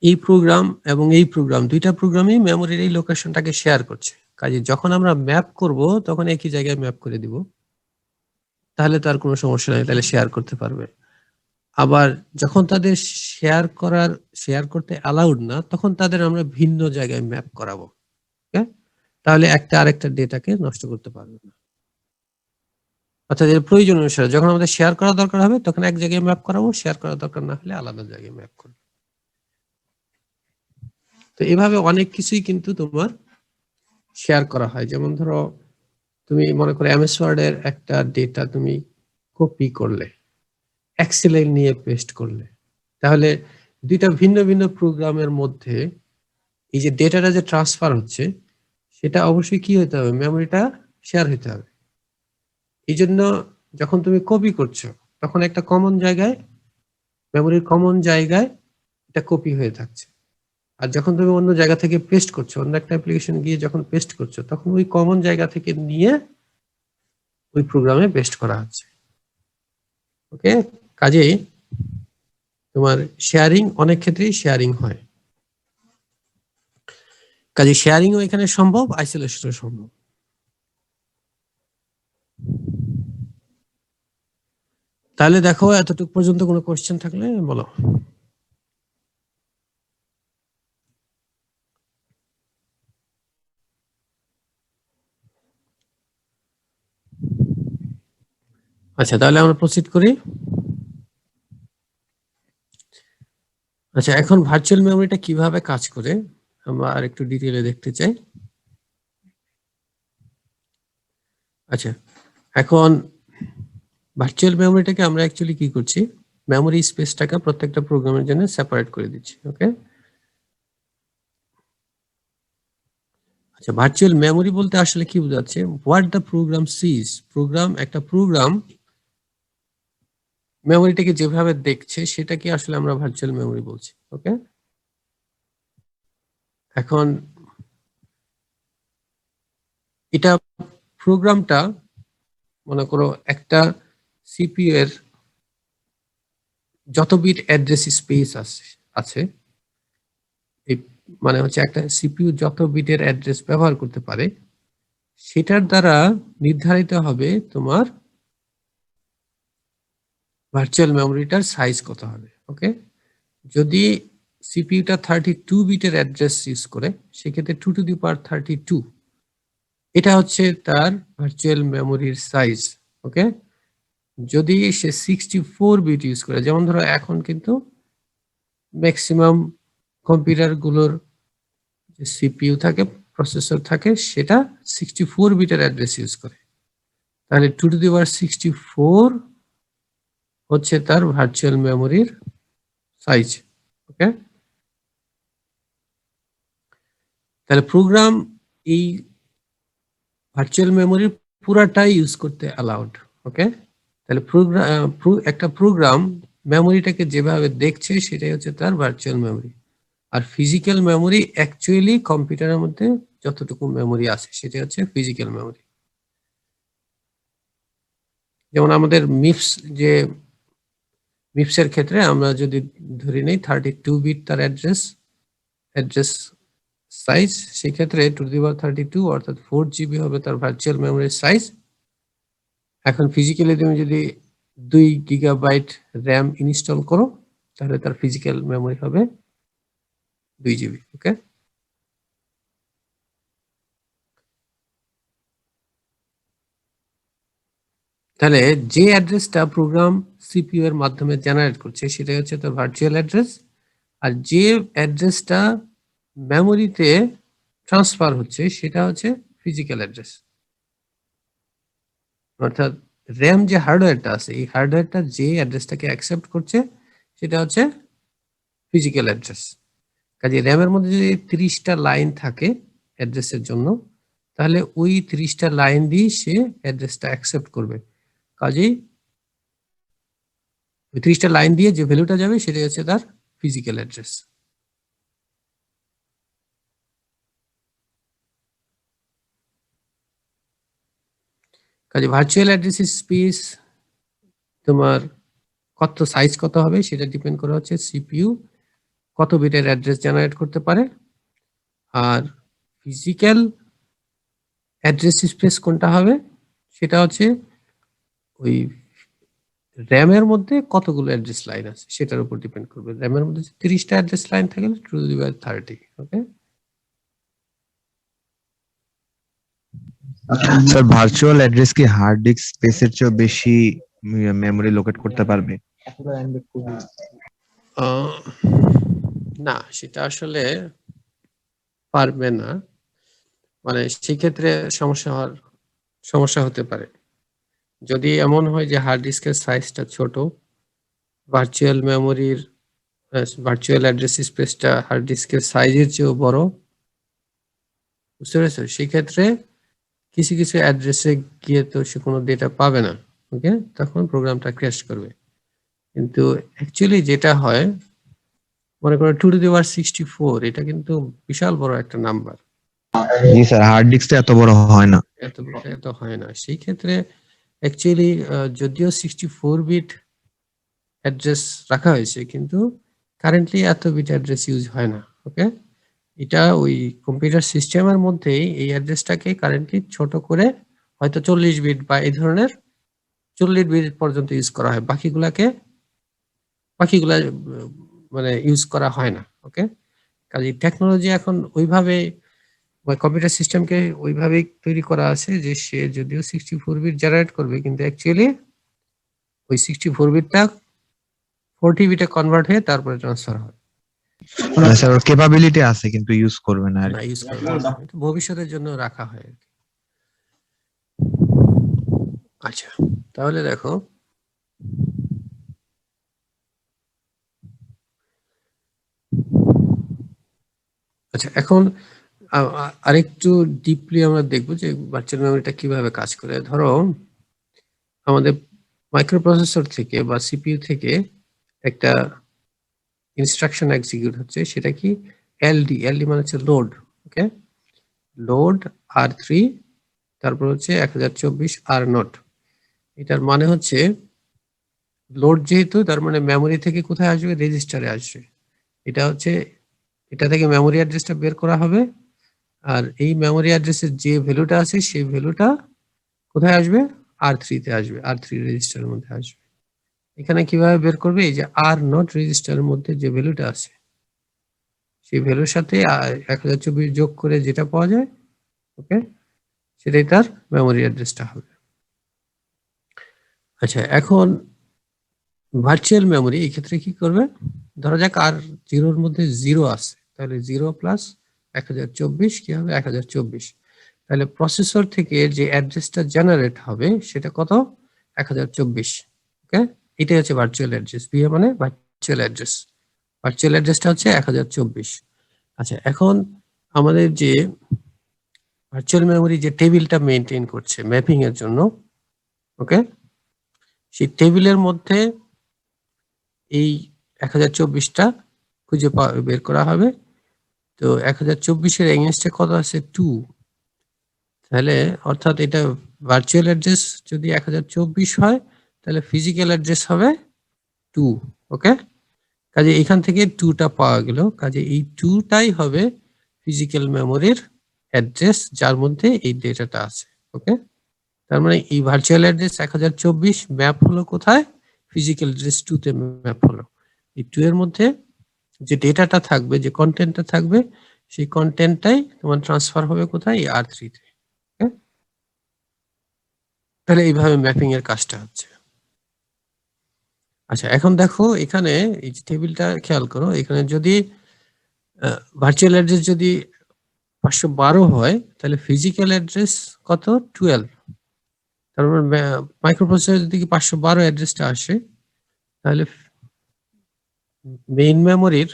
এই প্রোগ্রাম এবং এই প্রোগ্রাম, দুইটা প্রোগ্রামই মেমোরির এই লোকেশনটাকে শেয়ার করছে, কাজে যখন আমরা ম্যাপ করব তখন একই জায়গায় ম্যাপ করে দিব, তাহলে তার কোনো সমস্যা নেই, তাহলে শেয়ার করতে পারবে। আবার যখন তাদের শেয়ার করতে অ্যালাউড না, তখন তাদের আমরা ভিন্ন জায়গায় ম্যাপ করাবো। তাহলে একটা আরেকটা ডেটাকে নষ্ট করতে পারবে না। অর্থাৎ এর প্রয়োজন অনুসারে যখন আমাদের শেয়ার করা দরকার হবে তখন এক জায়গায় ম্যাপ করাবো, শেয়ার করা দরকার না হলে আলাদা জায়গায় ম্যাপ করবো। তো এভাবে অনেক কিছুই কিন্তু তোমার শেয়ার করা হয়। যেমন ধরো তুমি মনে করো এমএস ওয়ার্ড এর একটা ডেটা তুমি কপি করলে, এক্সেলে নিয়ে পেস্ট করলে, তাহলে দুইটা ভিন্ন ভিন্ন প্রোগ্রামের মধ্যে এই যে ডেটাটা যে ট্রান্সফার হচ্ছে সেটা অবশ্যই কি হতে হবে, মেমোরিটা শেয়ার হতে হবে। এই জন্য যখন তুমি কপি করছো তখন একটা কমন জায়গায়, মেমোরির কমন জায়গায় এটা কপি হয়ে থাকছে। আর যখন তুমি অন্য জায়গা থেকে পেস্ট করছো, অন্য একটা অ্যাপ্লিকেশন গিয়ে যখন পেস্ট করছো, তখন ওই কমন জায়গা থেকে নিয়ে ওই প্রোগ্রামে পেস্ট করা হচ্ছে। ওকে, কাজেই তোমার শেয়ারিং অনেক ক্ষেত্রেই শেয়ারিং হয়, কাজে শেয়ারিংও এখানে সম্ভব, আইসোলেশনও সম্ভব। তাহলে দেখো এতটুকু পর্যন্ত কোনো কোশ্চেন থাকলে বলো। আচ্ছা, তাহলে আমরা প্রসিড করি। আচ্ছা, এখন ভার্চুয়াল মেমোরিটা কিভাবে কাজ করে আমরা আর একটু ডিটেইলে দেখতে চাই। আচ্ছা, এখন ভার্চুয়াল মেমোরিটাকে আমরা অ্যাকচুয়ালি কি করছি, মেমোরি স্পেসটাকে প্রত্যেকটা প্রোগ্রামের জন্য সেপারেট করে দিচ্ছি। ওকে, আচ্ছা, ভার্চুয়াল মেমোরি বলতে আসলে কি বোঝাচ্ছে, হোয়াট দ্য প্রোগ্রাম সিজ, একটা প্রোগ্রাম মেমোরিটাকে যেভাবে দেখছে সেটাকে আসলে আমরা ভার্চুয়াল মেমোরি বলছি। ওকে, এখন এটা প্রোগ্রামটা মনে করো একটা সিপিইউ এর যত বিট অ্যাড্রেস স্পেস আছে এই মানে হচ্ছে একটা সিপিইউ যত বিটের অ্যাড্রেস ব্যবহার করতে পারে সেটার দ্বারা নির্ধারিত হবে তোমার ভার্চুয়াল মেমোরিটার সাইজ কত হবে। ওকে, যদি সিপিইউটা 32 বিটের অ্যাড্রেস ইউজ করে সেক্ষেত্রে 2 টু দি পাওয়ার 32 এটা হচ্ছে তার ভার্চুয়াল মেমোরির সাইজ। ওকে, যদি সে 64 বিট ইউজ করে, যেমন ধরো এখন কিন্তু ম্যাক্সিমাম কম্পিউটার গুলোর যে সিপিইউ থাকে, প্রসেসর থাকে, সেটা 64 বিটের অ্যাড্রেস ইউজ করে, তাহলে 2 টু দি পাওয়ার 64 হচ্ছে তার ভার্চুয়াল মেমোরির সাইজ। ওকে, তাহলে প্রোগ্রাম এই ভার্চুয়াল মেমোরির পুরাটাই ইউজ করতে অ্যালাউড। ওকে, তাহলে একটা প্রোগ্রাম মেমোরিটাকে যেভাবে দেখছে সেটাই হচ্ছে তার ভার্চুয়াল মেমোরি। আর ফিজিক্যাল মেমোরি অ্যাকচুয়ালি কম্পিউটারের মধ্যে যতটুকু মেমোরি আছে সেটা হচ্ছে ফিজিক্যাল মেমোরি। যেমন আমাদের মিপসের ক্ষেত্রে আমরা যদি ধরে নেই 32 বিট তার অ্যাড্রেস সাইজ, সেক্ষেত্রে 2 টু দি পাওয়ার 32 অর্থাৎ 4 জিবি হবে তার ভার্চুয়াল মেমোরির সাইজ। এখন ফিজিক্যালি তুমি যদি 2 গিগাবাইট র্যাম ইনস্টল করো তাহলে তার ফিজিক্যাল মেমোরি হবে 2 জিবি। ওকে, তাহলে যে অ্যাড্রেসটা প্রোগ্রাম সিপিইউ এর মাধ্যমে জেনারেট করছে সেটাই হচ্ছে তার ভার্চুয়াল অ্যাড্রেস, আর যে অ্যাড্রেসটা মেমোরিতে ট্রান্সফার হচ্ছে সেটা হচ্ছে ফিজিক্যাল অ্যাড্রেস। অর্থাৎ র্যাম যে হার্ডওয়্যারটা আছে এই হার্ডওয়্যারটা যে অ্যাড্রেসটাকে অ্যাকসেপ্ট করছে সেটা হচ্ছে ফিজিক্যাল অ্যাড্রেস। কাজে র্যামের মধ্যে যদি 30টা লাইন থাকে অ্যাড্রেসের জন্য তাহলে ওই 30টা লাইন দিয়ে সে অ্যাড্রেসটা অ্যাকসেপ্ট করবে। কাজেই ওই 30টা লাইন দিয়ে যে ভ্যালুটা যাবে সেটাই হচ্ছে তার ফিজিক্যাল অ্যাড্রেস। কাজে ভার্চুয়াল অ্যাড্রেস স্পেস তোমার কত সাইজ কত হবে সেটা ডিপেন্ড করে হচ্ছে সিপিইউ কত বিটের অ্যাড্রেস জেনারেট করতে পারে, আর ফিজিক্যাল অ্যাড্রেস স্পেস কোনটা হবে সেটা হচ্ছে ওই র্যামের মধ্যে কতগুলো অ্যাড্রেস লাইন আছে সেটার উপর ডিপেন্ড করবে। র্যামের মধ্যে 30টা অ্যাড্রেস লাইন থাকে 2 to the power 30। Okay, sir virtual address কি হার্ড ডিস্ক স্পেসের চেয়ে বেশি মেমোরি লোকেট করতে পারবে? না, সেটা আসলে পারবে না, মানে সেক্ষেত্রে সমস্যা হতে পারে। যদি এমন হয় যে হার্ড ডিস্কের সাইজটা ছোট, ভার্চুয়াল মেমোরির ভার্চুয়াল অ্যাড্রেস স্পেসটা হার্ড ডিস্কের সাইজের চেয়েও বড়, বুঝতে পেরেছো? সেই ক্ষেত্রে কিছু কিছু অ্যাড্রেসে গিয়ে তো সে কোনো ডেটা পাবে না, ওকে, তখন প্রোগ্রামটা ক্র্যাশ করবে। কিন্তু অ্যাকচুয়ালি যেটা হয়, মনে করো 2^64, এটা কিন্তু বিশাল বড় একটা নাম্বার, জি স্যার, হার্ড ডিস্কটা এত বড় হয় না। এত হয় না। সেই ক্ষেত্রে অ্যাকচুয়ালি যদিও 64 বিট অ্যাড্রেস রাখা হয়েছে, কিন্তু কারেন্টলি এত বিট অ্যাড্রেস ইউজ হয় না, ওকে। এটা ওই কম্পিউটার সিস্টেমের মধ্যেই এই অ্যাড্রেসটাকে কারেন্টলি ছোট করে হয়তো 40 বিট বা এই ধরনের 40 বিট পর্যন্ত ইউজ করা হয়, বাকিগুলা মানে ইউজ করা হয় না, ওকে। কাজে টেকনোলজি এখন ওইভাবে কম্পিউটার সিস্টেমকে ওইভাবেই তৈরি করা আছে যে সে যদিও 64 বিট জেনারেট করবে, কিন্তু অ্যাকচুয়ালি ওই 64 বিটটা 40 বিটে কনভার্ট হয়ে তারপরে ট্রান্সফার হয়। স্যার ওর ক্যাপাবিলিটি আছে কিন্তু ইউজ করবে না আর না, কি। ইউজ করবে না, এটা ভবিষ্যতের জন্য রাখা হয় আর কি। আচ্ছা, তাহলে দেখো, আচ্ছা এখন আরেকটু ডিপলি আমরা দেখবো যে ভার্চুয়াল মেমোরিটা কিভাবে কাজ করে। ধরো আমাদের মাইক্রোপ্রসেসর থেকে বা সিপিইউ থেকে একটা ইনস্ট্রাকশন এক্সিকিউট হচ্ছে, সেটা কি এলডি মানে হচ্ছে লোড, ওকে, লোড R3, তারপর হচ্ছে 1024 R0। এটার মানে হচ্ছে লোড যেহেতু, তার মানে মেমোরি থেকে কোথায় আসবে, রেজিস্টারে আসবে। এটা হচ্ছে, এটা থেকে মেমোরি অ্যাড্রেসটা বের করা হবে, আর এই মেমোরি অ্যাড্রেসের যে ভ্যালুটা আছে সেই ভ্যালুটা কোথায় আসবে, R3-তে আসবে, R3 রেজিস্টারের মধ্যে আসবে। এখানে কিভাবে বের করবে, এই যে R0 রেজিস্টারের মধ্যে যে ভ্যালুটা আছে সেই ভ্যালুর সাথে 1024 যোগ করে যেটা পাওয়া যায়, ওকে, সেটাই তার মেমোরি অ্যাড্রেসটা হবে। আচ্ছা, এখন ভার্চুয়াল মেমোরি এই ক্ষেত্রে কি করবে, ধরা যাক R0-র মধ্যে 0 আছে, তাহলে 0 প্লাস 1024 কি হবে, 1024। তাহলে প্রসেসর থেকে যে অ্যাড্রেসটা জেনারেট হবে সেটা কত, 1024, ওকে। এটাই হচ্ছে ভার্চুয়াল অ্যাড্রেস, ভিএ মানে ভার্চুয়াল অ্যাড্রেস, ভার্চুয়াল অ্যাড্রেসটা হচ্ছে 1024। আচ্ছা, এখন আমাদের যে ভার্চুয়াল মেমোরি যে টেবিলটা মেনটেন করছে ম্যাপিং এর জন্য, ওকে, সেই টেবিলের মধ্যে এই 1024টা খুঁজে বের করা হবে। তো 1024-এর এগেইনস্টে কত আছে, 2, তাহলে অর্থাৎ এটা ভার্চুয়াল অ্যাড্রেস যদি 1024 হয়, তাহলে ফিজিক্যাল অ্যাড্রেস হবে 2, ওকে। কাজে এখান থেকে 2টা পাওয়া গেল, কাজে এই 2টাই হবে ফিজিক্যাল মেমোরির অ্যাড্রেস যার মধ্যে এই ডেটাটা আছে, ওকে। তার মানে এই ভার্চুয়াল অ্যাড্রেস 1024 ম্যাপ হলো কোথায়, ফিজিক্যাল অ্যাড্রেস 2-তে ম্যাপ হলো। এই 2 এর মধ্যে যে ডেটাটা থাকবে, যে কন্টেন্টটা থাকবে, সেই কন্টেন্টটাই তোমার ট্রান্সফার হবে কোথায়, এই R3-তে, ওকে। তাহলে এইভাবে ম্যাপিং এর কাজটা হচ্ছে। আচ্ছা, এখন দেখো এখানে এই যে টেবিলটা খেয়াল করো, এখানে যদি ভার্চুয়াল অ্যাড্রেস যদি 512 হয়, তাহলে ফিজিক্যাল অ্যাড্রেস কত, 12। তারপর মাইক্রোপ্রসেসর যদি 512 অ্যাড্রেসটা আসে, তাহলে মেইন মেমোরির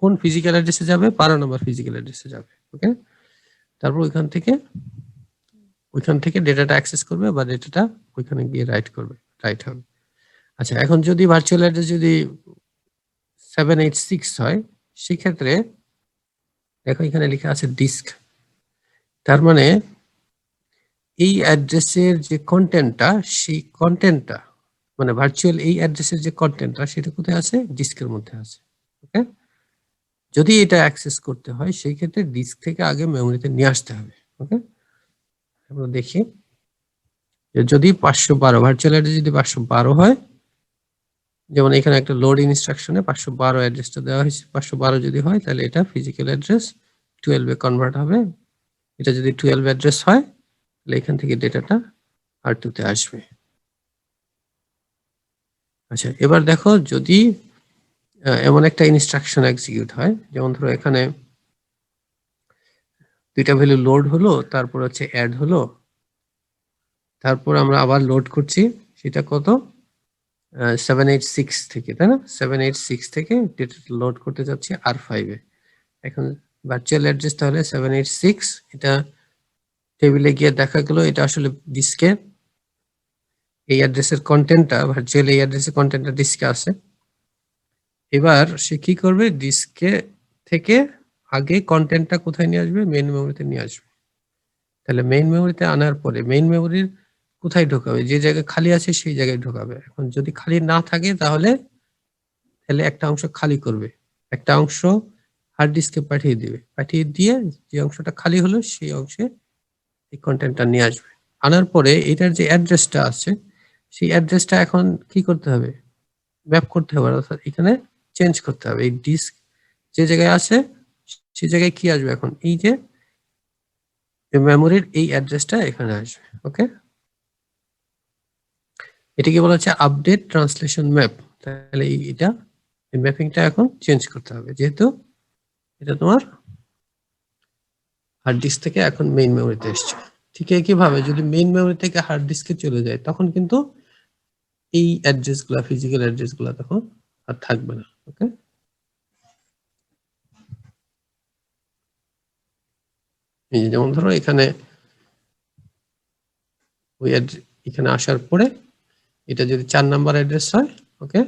কোন ফিজিক্যাল অ্যাড্রেসে যাবে, 12 নম্বর ফিজিক্যাল অ্যাড্রেসে যাবে, ওকে। তারপর ওইখান থেকে ডেটাটা অ্যাক্সেস করবে বা ডেটাটা ওইখানে গিয়ে রাইট হবে। আচ্ছা, এখন যদি ভার্চুয়াল অ্যাড্রেস যদি 786 হয়, সেক্ষেত্রে দেখো এখানে লেখা আছে ডিস্ক, তার মানে এই অ্যাড্রেসের যে কন্টেন্টটা, সেই কন্টেন্টটা মানে ভার্চুয়াল এই অ্যাড্রেসের যে কন্টেন্টটা সেটা কোথায় আছে, ডিস্কের মধ্যে আছে, ওকে। যদি এটা অ্যাক্সেস করতে হয় সেই ক্ষেত্রে ডিস্ক থেকে আগে মেমোরিতে নিয়ে আসতে হবে, ওকে। আমরা দেখি যে যদি 512 ভার্চুয়াল অ্যাড্রেস যদি 512 হয়, যেমন এখানে একটা লোড ইনস্ট্রাকশনে 512 অ্যাড্রেসটা দেওয়া হয়েছে, 512 যদি হয় তাহলে এটা ফিজিক্যাল অ্যাড্রেস 12-এ কনভার্ট হবে। এটা যদি 12 অ্যাড্রেস হয়, তাহলে এখান থেকে ডেটাটা R2-তে আসবে। আচ্ছা, এবার দেখো যদি এমন একটা ইনস্ট্রাকশন এক্সিকিউট হয়, যেমন ধরো এখানে দুইটা ভ্যালু লোড হলো, তারপর হচ্ছে অ্যাড হলো, তারপর আমরা আবার লোড করছি, সেটা কত, 786 থেকে, তাই না? 786 থেকে ডেটা লোড করতে যাচ্ছি R5 এ। এখন ভার্চুয়াল অ্যাড্রেস তাহলে 786, এটা টেবিলে গিয়ে দেখা গেল এটা আসলে ডিস্কে এই অ্যাড্রেসের কন্টেন্টটা, ভার্চুয়াল এই অ্যাড্রেসের কন্টেন্টটা ডিস্কে আছে। এবার সে কি করবে, ডিস্কে থেকে আগে কন্টেন্টটা কোথায় নিয়ে আসবে, মেইন মেমোরিতে নিয়ে আসবে। তাহলে মেইন মেমোরিতে আনার পরে মেইন মেমোরির কোথায় ঢোকাবে, যে জায়গায় খালি আছে সেই জায়গায় ঢোকাবে। এখন যদি খালি না থাকে তাহলে একটা অংশ খালি করবে, একটা অংশ হার্ড ডিস্কে পাঠিয়ে দিবে, পাঠিয়ে দিয়ে যে অংশটা খালি হলো সেই অংশে এই কন্টেন্টটা নিয়ে আসবে। আনার পরে এটার যে অ্যাড্রেসটা আছে সেই অ্যাড্রেসটা এখন কি করতে হবে, ম্যাপ করতে হবে, অর্থাৎ এখানে চেঞ্জ করতে হবে। এই ডিস্ক যে জায়গায় আছে সেই জায়গায় কি আসবে, এখন এই যে মেমোরির এই অ্যাড্রেসটা এখানে আসবে। ওকে, এটাকে বলা হচ্ছে আপডেট ট্রান্সলেশন ম্যাপ। তাহলে এটা এই ম্যাপিংটা এখন চেঞ্জ করতে হবে, যেহেতু এটা তোমার হার্ড ডিস্ক থেকে এখন মেইন মেমোরিতে এসছে। ঠিক একইভাবে যদি মেইন মেমোরি থেকে হার্ড ডিস্কে চলে যায় তখন কিন্তু এই অ্যাড্রেসগুলো, ফিজিক্যাল অ্যাড্রেসগুলো তখন আর থাকবে না। ওকে, এই যে যেমন ধরো এখানে ওই এখানে আসার পরে এটা যদি 4 নাম্বার অ্যাড্রেস হয়, ওকে,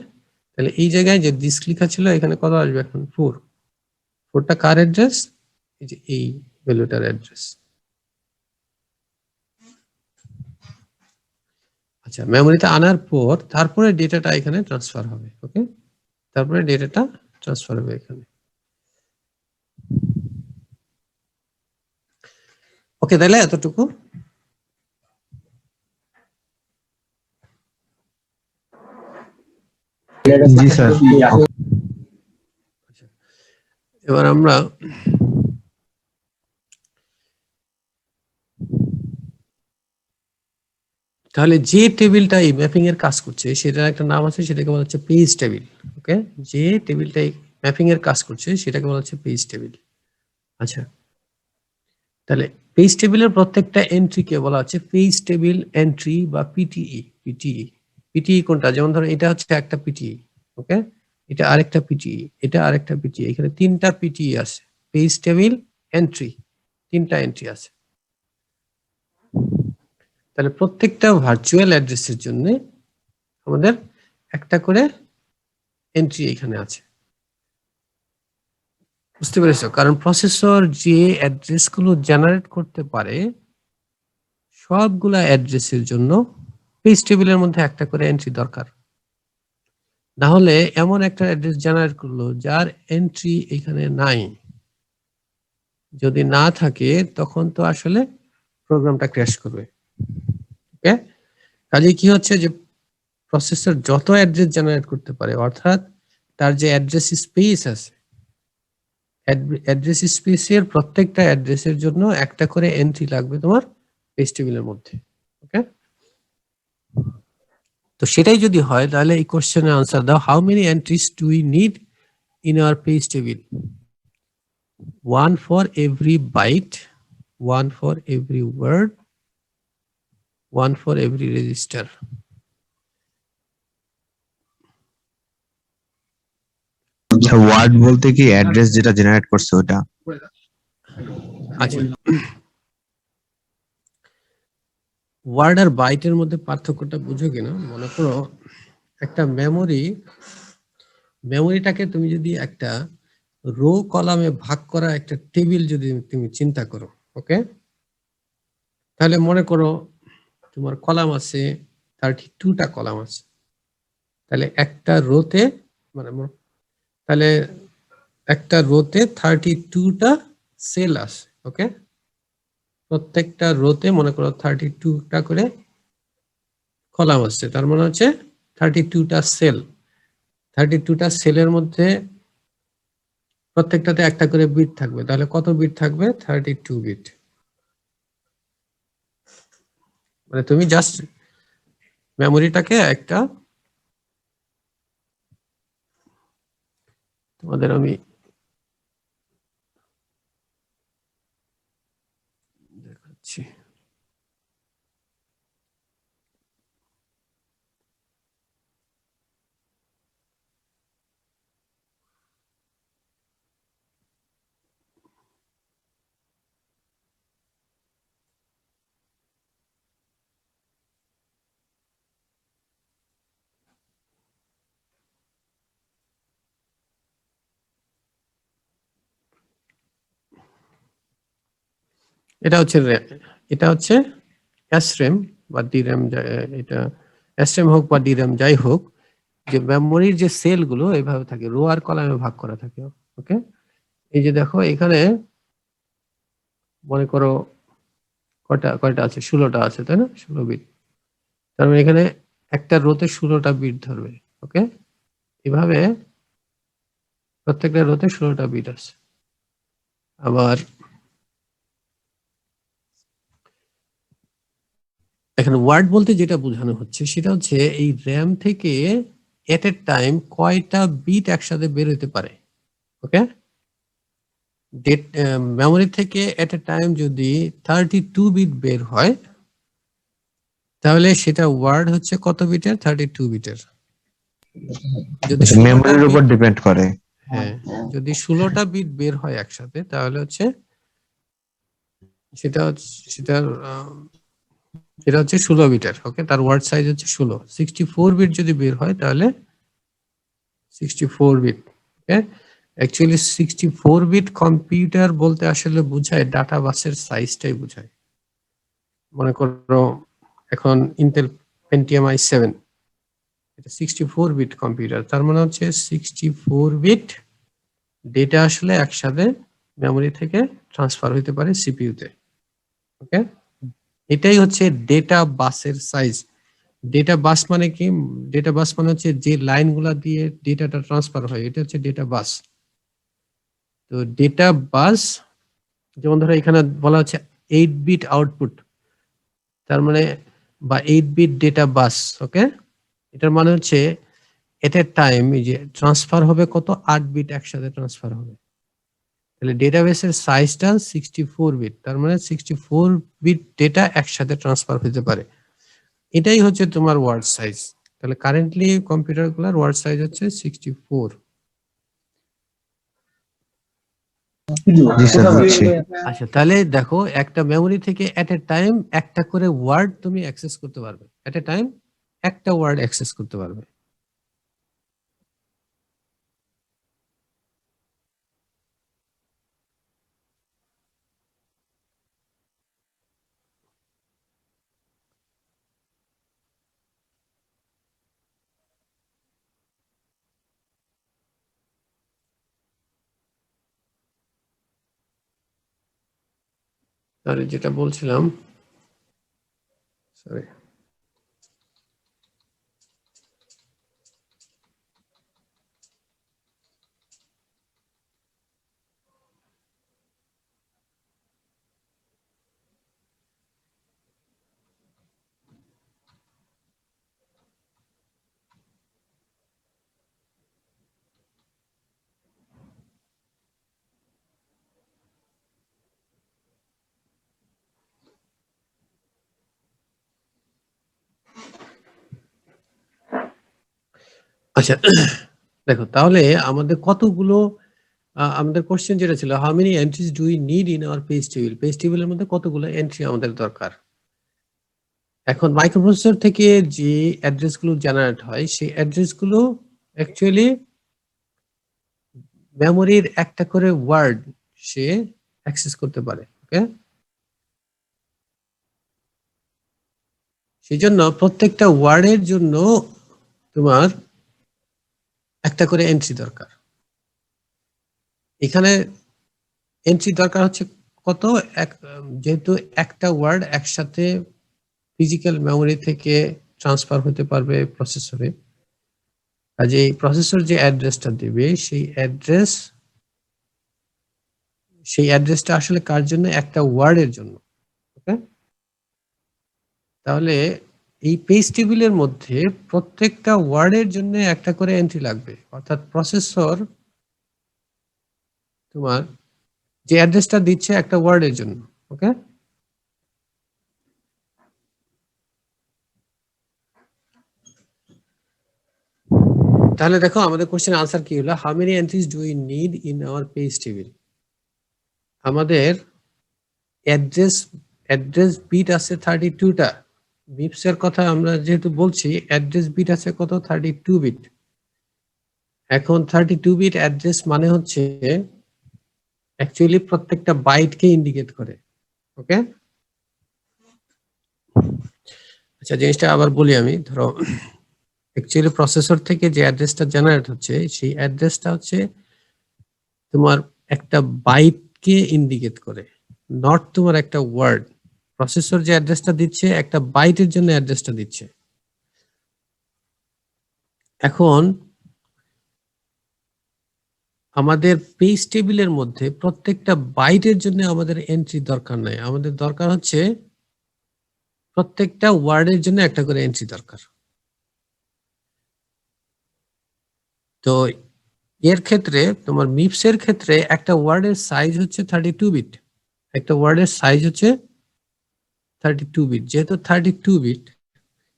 তাহলে এই জায়গায় যে ডিস্ক লেখা ছিল এখানে কত আসবে, এখন 4টা কার অ্যাড্রেস, এই যে এই ভ্যালুটার অ্যাড্রেস। আচ্ছা, মেমোরিতে আনার পর তারপরে ডেটাটা এখানে ট্রান্সফার হবে। ওকে, তারপরে ডেটাটা ট্রান্সফার হবে এখানে। ওকে, তাহলে এতটুকু। জি স্যার। এবার আমরা তাহলে যে টেবিলটা এই ম্যাপিং এর কাজ করছে সেটার একটা নাম আছে, সেটাকে বলা হচ্ছে পেজ টেবিল। ওকে, যে টেবিলটা ম্যাপিং এর কাজ করছে সেটাকে বলা হচ্ছে পেজ টেবিল। আচ্ছা, তাহলে পেজ টেবিলের প্রত্যেকটা এন্ট্রিকে বলা হচ্ছে পেজ টেবিল এন্ট্রি বা পিটিই। পিটিই কোনটা, যেমন ধরো এটা হচ্ছে একটা পিটিই, ওকে, এটা আরেকটা পিটিই, এটা আরেকটা পিটিই, এখানে 3টা পিটিই আছে। পেজ টেবিল এন্ট্রি, 3টা এন্ট্রি আছে। তাহলে প্রত্যেকটা ভার্চুয়াল অ্যাড্রেসের জন্য আমাদের একটা করে এন্ট্রি এখানে আছে। বুঝতে পেরেছো? কারণ প্রসেসর যে অ্যাড্রেসগুলো জেনারেট করতে পারে সবগুলা অ্যাড্রেসের জন্য পেজ টেবিলের মধ্যে একটা করে এন্ট্রি দরকার। না হলে এমন একটা অ্যাড্রেস জেনারেট করলো যার এন্ট্রি এখানে নাই, যদি না থাকে তখন তো আসলে প্রোগ্রামটা ক্র্যাশ করবে। ওকে, কাজে কি হচ্ছে যে প্রসেসর যত অ্যাড্রেস জেনারেট করতে পারে, অর্থাৎ তার যে অ্যাড্রেস স্পেস আছে, অ্যাড্রেস স্পেসের প্রত্যেকটা অ্যাড্রেসের জন্য একটা করে এন্ট্রি লাগবে তোমার পেজ টেবিলের মধ্যে। ওকে, তো সেটাই যদি হয় তাহলে এই কোশ্চেনের আনসার দাও, how many entries do we need in our page table? 1 for every byte, 1 for every word, 1 for every register. Word বলতে কি অ্যাড্রেস যেটা জেনারেট করছে ওটা? আচ্ছা, ওয়ার্ড আর বাইটের মধ্যে পার্থক্যটা বুঝো কিনা, মনে করো একটা মেমোরিটাকে তুমি যদি একটা রো কলামে ভাগ করা একটা টেবিল যদি তুমি চিন্তা করো, ওকে, তাহলে মনে করো তোমার কলাম আছে 32টা কলাম আছে। তাহলে একটা রোতে তাহলে একটা রোতে 32টা সেল আছে। ওকে, প্রত্যেকটা রোতে মনে করো 32টা করে কলাম আছে, তার মানে হচ্ছে 32টা সেল। 32টা সেলের মধ্যে প্রত্যেকটাতে একটা করে বিট থাকবে, তাহলে কত বিট থাকবে? 32 বিট। মানে তুমি জাস্ট মেমোরিটাকে একটা, তোমাদের আমি দেখাচ্ছি। এটা হচ্ছে SRAM বা DRAM, এটা SRAM হোক বা DRAM যাই হোক, যে মেমোরির যে সেলগুলো এইভাবে থাকে, রো আর কলামে ভাগ করা থাকে। ওকে, এই যে দেখো এখানে মনে করো কয়টা আছে, 16টা আছে, তাই না? 16 বিট। তার মানে এখানে একটা রোতে 16টা বিট ধরবে। ওকে, এভাবে প্রত্যেকটা রোতে 16টা বিট আছে। আবার এখানে ওয়ার্ড বলতে যেটা বোঝানো হচ্ছে সেটা হচ্ছে এই র্যাম থেকে এট এ টাইম কয়টা বিট একসাথে বের হতে পারে। ওকে, মেমোরি থেকে এট এ টাইম যদি 32 বিট বের হয় তাহলে সেটা ওয়ার্ড হচ্ছে কত বিটের? 32 বিটের। যদি 16টা মেমোরির উপর বিট, ডিপেন্ড করে। হ্যাঁ, যদি 16টা বিট বের হয় একসাথে তাহলে হচ্ছে সেটা সেটার সেটা হচ্ছে 16 বিটের। ওকে, তার ওয়ার্ড সাইজ হচ্ছে 16। 64 বিট যদি বের হয় তাহলে 64 বিট। ওকে, অ্যাকচুয়ালি 64 বিট কম্পিউটার বলতে আসলে বোঝায় ডাটা বাসের সাইজটাই বোঝায়। মনে করো এখন ইন্টেল পেন্টিয়াম i7, এটা 64 বিট কম্পিউটার, তার মানে হচ্ছে 64 বিট ডেটা আসলে একসাথে মেমোরি থেকে ট্রান্সফার হইতে পারে সিপিইউতে। ওকে, এটাই হচ্ছে ডেটা বাসের সাইজ। ডেটা বাস মানে কি? ডেটা বাস মানে হচ্ছে যে লাইনগুলা দিয়ে ডেটাটা ট্রান্সফার হয়, এটা হচ্ছে ডেটা বাস। তো ডেটা বাস, যেমন ধরো এখানে বলা হচ্ছে 8 বিট আউটপুট, তার মানে বা 8 বিট ডেটা বাস। ওকে, এটার মানে হচ্ছে এট এ টাইম এই যে ট্রান্সফার হবে কত? 8 বিট একসাথে ট্রান্সফার হবে। তাহলে ডেটাবেসের সাইজটা 64 বিট, তার মানে 64 বিট ডেটা একসাথে ট্রান্সফার হতে পারে। এটাই হচ্ছে তোমার ওয়ার্ড সাইজ। তাহলে কারেন্টলি কম্পিউটার গুলার ওয়ার্ড সাইজ হচ্ছে 64। জি স্যার, বুঝছি। আচ্ছা, তাহলে দেখো একটা মেমোরি থেকে এট এ টাইম একটা করে ওয়ার্ড তুমি অ্যাক্সেস করতে পারবে। এট এ টাইম একটা ওয়ার্ড অ্যাক্সেস করতে পারবে। তাহলে যেটা বলছিলাম, সরি, আচ্ছা দেখো তাহলে আমাদের কতগুলো আমাদের কোশ্চেন যেটা ছিল, how many entries do we need in our page table? Page টেবিলের মধ্যে কতগুলো এন্ট্রি আমাদের দরকার? এখন মাইক্রোপ্রসেসর থেকে যে অ্যাড্রেস গুলো জেনারেট হয় সেই অ্যাড্রেস গুলো অ্যাকচুয়ালি মেমোরির একটা করে ওয়ার্ড সে অ্যাক্সেস করতে পারে। ওকে, সেই জন্য প্রত্যেকটা ওয়ার্ডের জন্য তোমার একটা করে এন্ট্রি দরকার। এখানে এন্ট্রি দরকার হচ্ছে কত? যেহেতু একটা ওয়ার্ড একসাথে ফিজিক্যাল মেমোরি থেকে ট্রান্সফার হতে পারবে প্রসেসরে, কাজে এই প্রসেসর যে অ্যাড্রেসটা দিবে সেই অ্যাড্রেসটা আসলে কার জন্য? একটা ওয়ার্ডের জন্য। ওকে, তাহলে এই পেজ টেবিলের মধ্যে প্রত্যেকটা ওয়ার্ডের জন্য একটা করে এন্ট্রি লাগবে, অর্থাৎ প্রসেসর তোমার যে অ্যাড্রেসটা দিচ্ছে একটা ওয়ার্ডের জন্য। ওকে, তাহলে দেখো আমাদের কোশ্চেন আনসার কি হলো? How many entries do we need in our page table? আমাদের অ্যাড্রেস বিট আছে 32টা। মিপস এর কথা আমরা যেহেতু বলছি, অ্যাড্রেস বিট আছে কত? 32 বিট। এখন 32 বিট অ্যাড্রেস মানে হচ্ছে অ্যাকচুয়ালি প্রত্যেকটা বাইটকে ইন্ডিকেট করে। ওকে, আচ্ছা জিনিসটা আবার বলি আমি। ধরো অ্যাকচুয়ালি প্রসেসর থেকে যে অ্যাড্রেসটা জেনারেট হচ্ছে সেই অ্যাড্রেসটা হচ্ছে তোমার একটা বাইটকে ইন্ডিকেট করে, নট তোমার একটা ওয়ার্ড। প্রসেসর যে অ্যাড্রেসটা দিচ্ছে একটা বাইটের জন্য অ্যাড্রেসটা দিচ্ছে। এখন আমাদের পেজ টেবিলের মধ্যে প্রত্যেকটা বাইটের জন্য আমাদের এন্ট্রি দরকার নাই, আমাদের দরকার হচ্ছে প্রত্যেকটা ওয়ার্ডের জন্য একটা করে এন্ট্রি দরকার। তো এর ক্ষেত্রে তোমার মিপস এর ক্ষেত্রে একটা ওয়ার্ডের সাইজ হচ্ছে 32 বিট, একটা ওয়ার্ডের সাইজ হচ্ছে 32 বিট। যেহেতু 32 বিট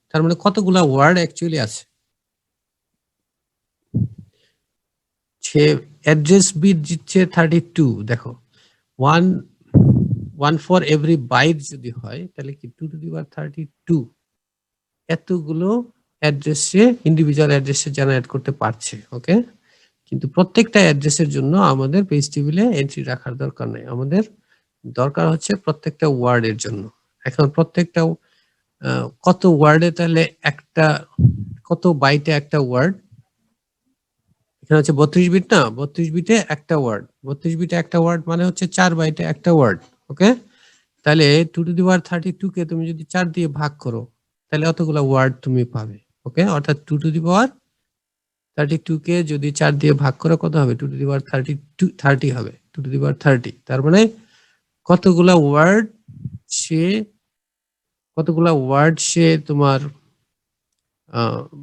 তার মানে কতগুলা ওয়ার্ড অ্যাকচুয়ালি আছে, সে অ্যাড্রেস বিট দিচ্ছে 32। দেখো 1 ফর এভরি বাইট যদি হয় তাহলে কি 2 টু দি পাওয়ার 32 এতগুলো অ্যাড্রেসে ইন্ডিভিজুয়াল অ্যাড্রেসে জেনারেট করতে পারছে। ওকে, কিন্তু প্রত্যেকটা অ্যাড্রেসের জন্য আমাদের পেজ টেবিলে এন্ট্রি রাখার দরকার নেই, আমাদের দরকার হচ্ছে প্রত্যেকটা ওয়ার্ডের জন্য। এখন প্রত্যেকটা কত ওয়ার্ডে তাহলে একটা, কত বাইটে একটা ওয়ার্ড, এখানে হচ্ছে 32 বিট না, 32 বিটে একটা ওয়ার্ড, 32 বিটে একটা ওয়ার্ড মানে হচ্ছে 4 বাইটে একটা ওয়ার্ড। ওকে, তাহলে 2 টু দি পাওয়ার 32 কে তুমি যদি 4 দিয়ে ভাগ করো তাহলে অতগুলো ওয়ার্ড তুমি পাবে। ওকে, অর্থাৎ 2 টু দি পাওয়ার 32 কে যদি 4 দিয়ে ভাগ করো কত হবে, 2 টু দি পাওয়ার 30 হবে, 2 টু দি পাওয়ার 30। তার মানে কতগুলা ওয়ার্ড সে, কতগুলা ওয়ার্ড সে তোমার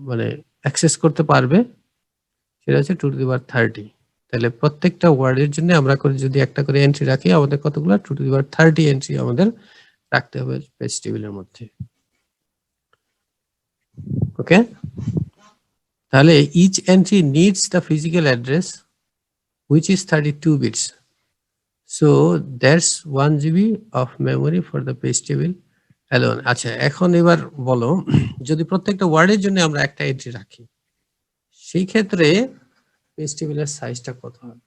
মানে অ্যাক্সেস করতে পারবে, সেটা হচ্ছে 2 টু দি পাওয়ার 30। তাহলে প্রত্যেকটা ওয়ার্ডের জন্য আমরা করে যদি একটা করে এন্ট্রি রাখি, আমাদের কতগুলো 2 টু দি পাওয়ার 30 এন্ট্রি আমাদের রাখতে হবে পেজ টেবিলের মধ্যে। ওকে, তাহলে each entry needs the physical address which is 32 bits, so that's 1 GB of memory for the page table alone. আচ্ছা, এখন এবার বলো যদি প্রত্যেকটা ওয়ার্ডের জন্য আমরা একটা এন্ট্রি রাখি সেই ক্ষেত্রে পেজ টেবিলের সাইজটা কত হবে?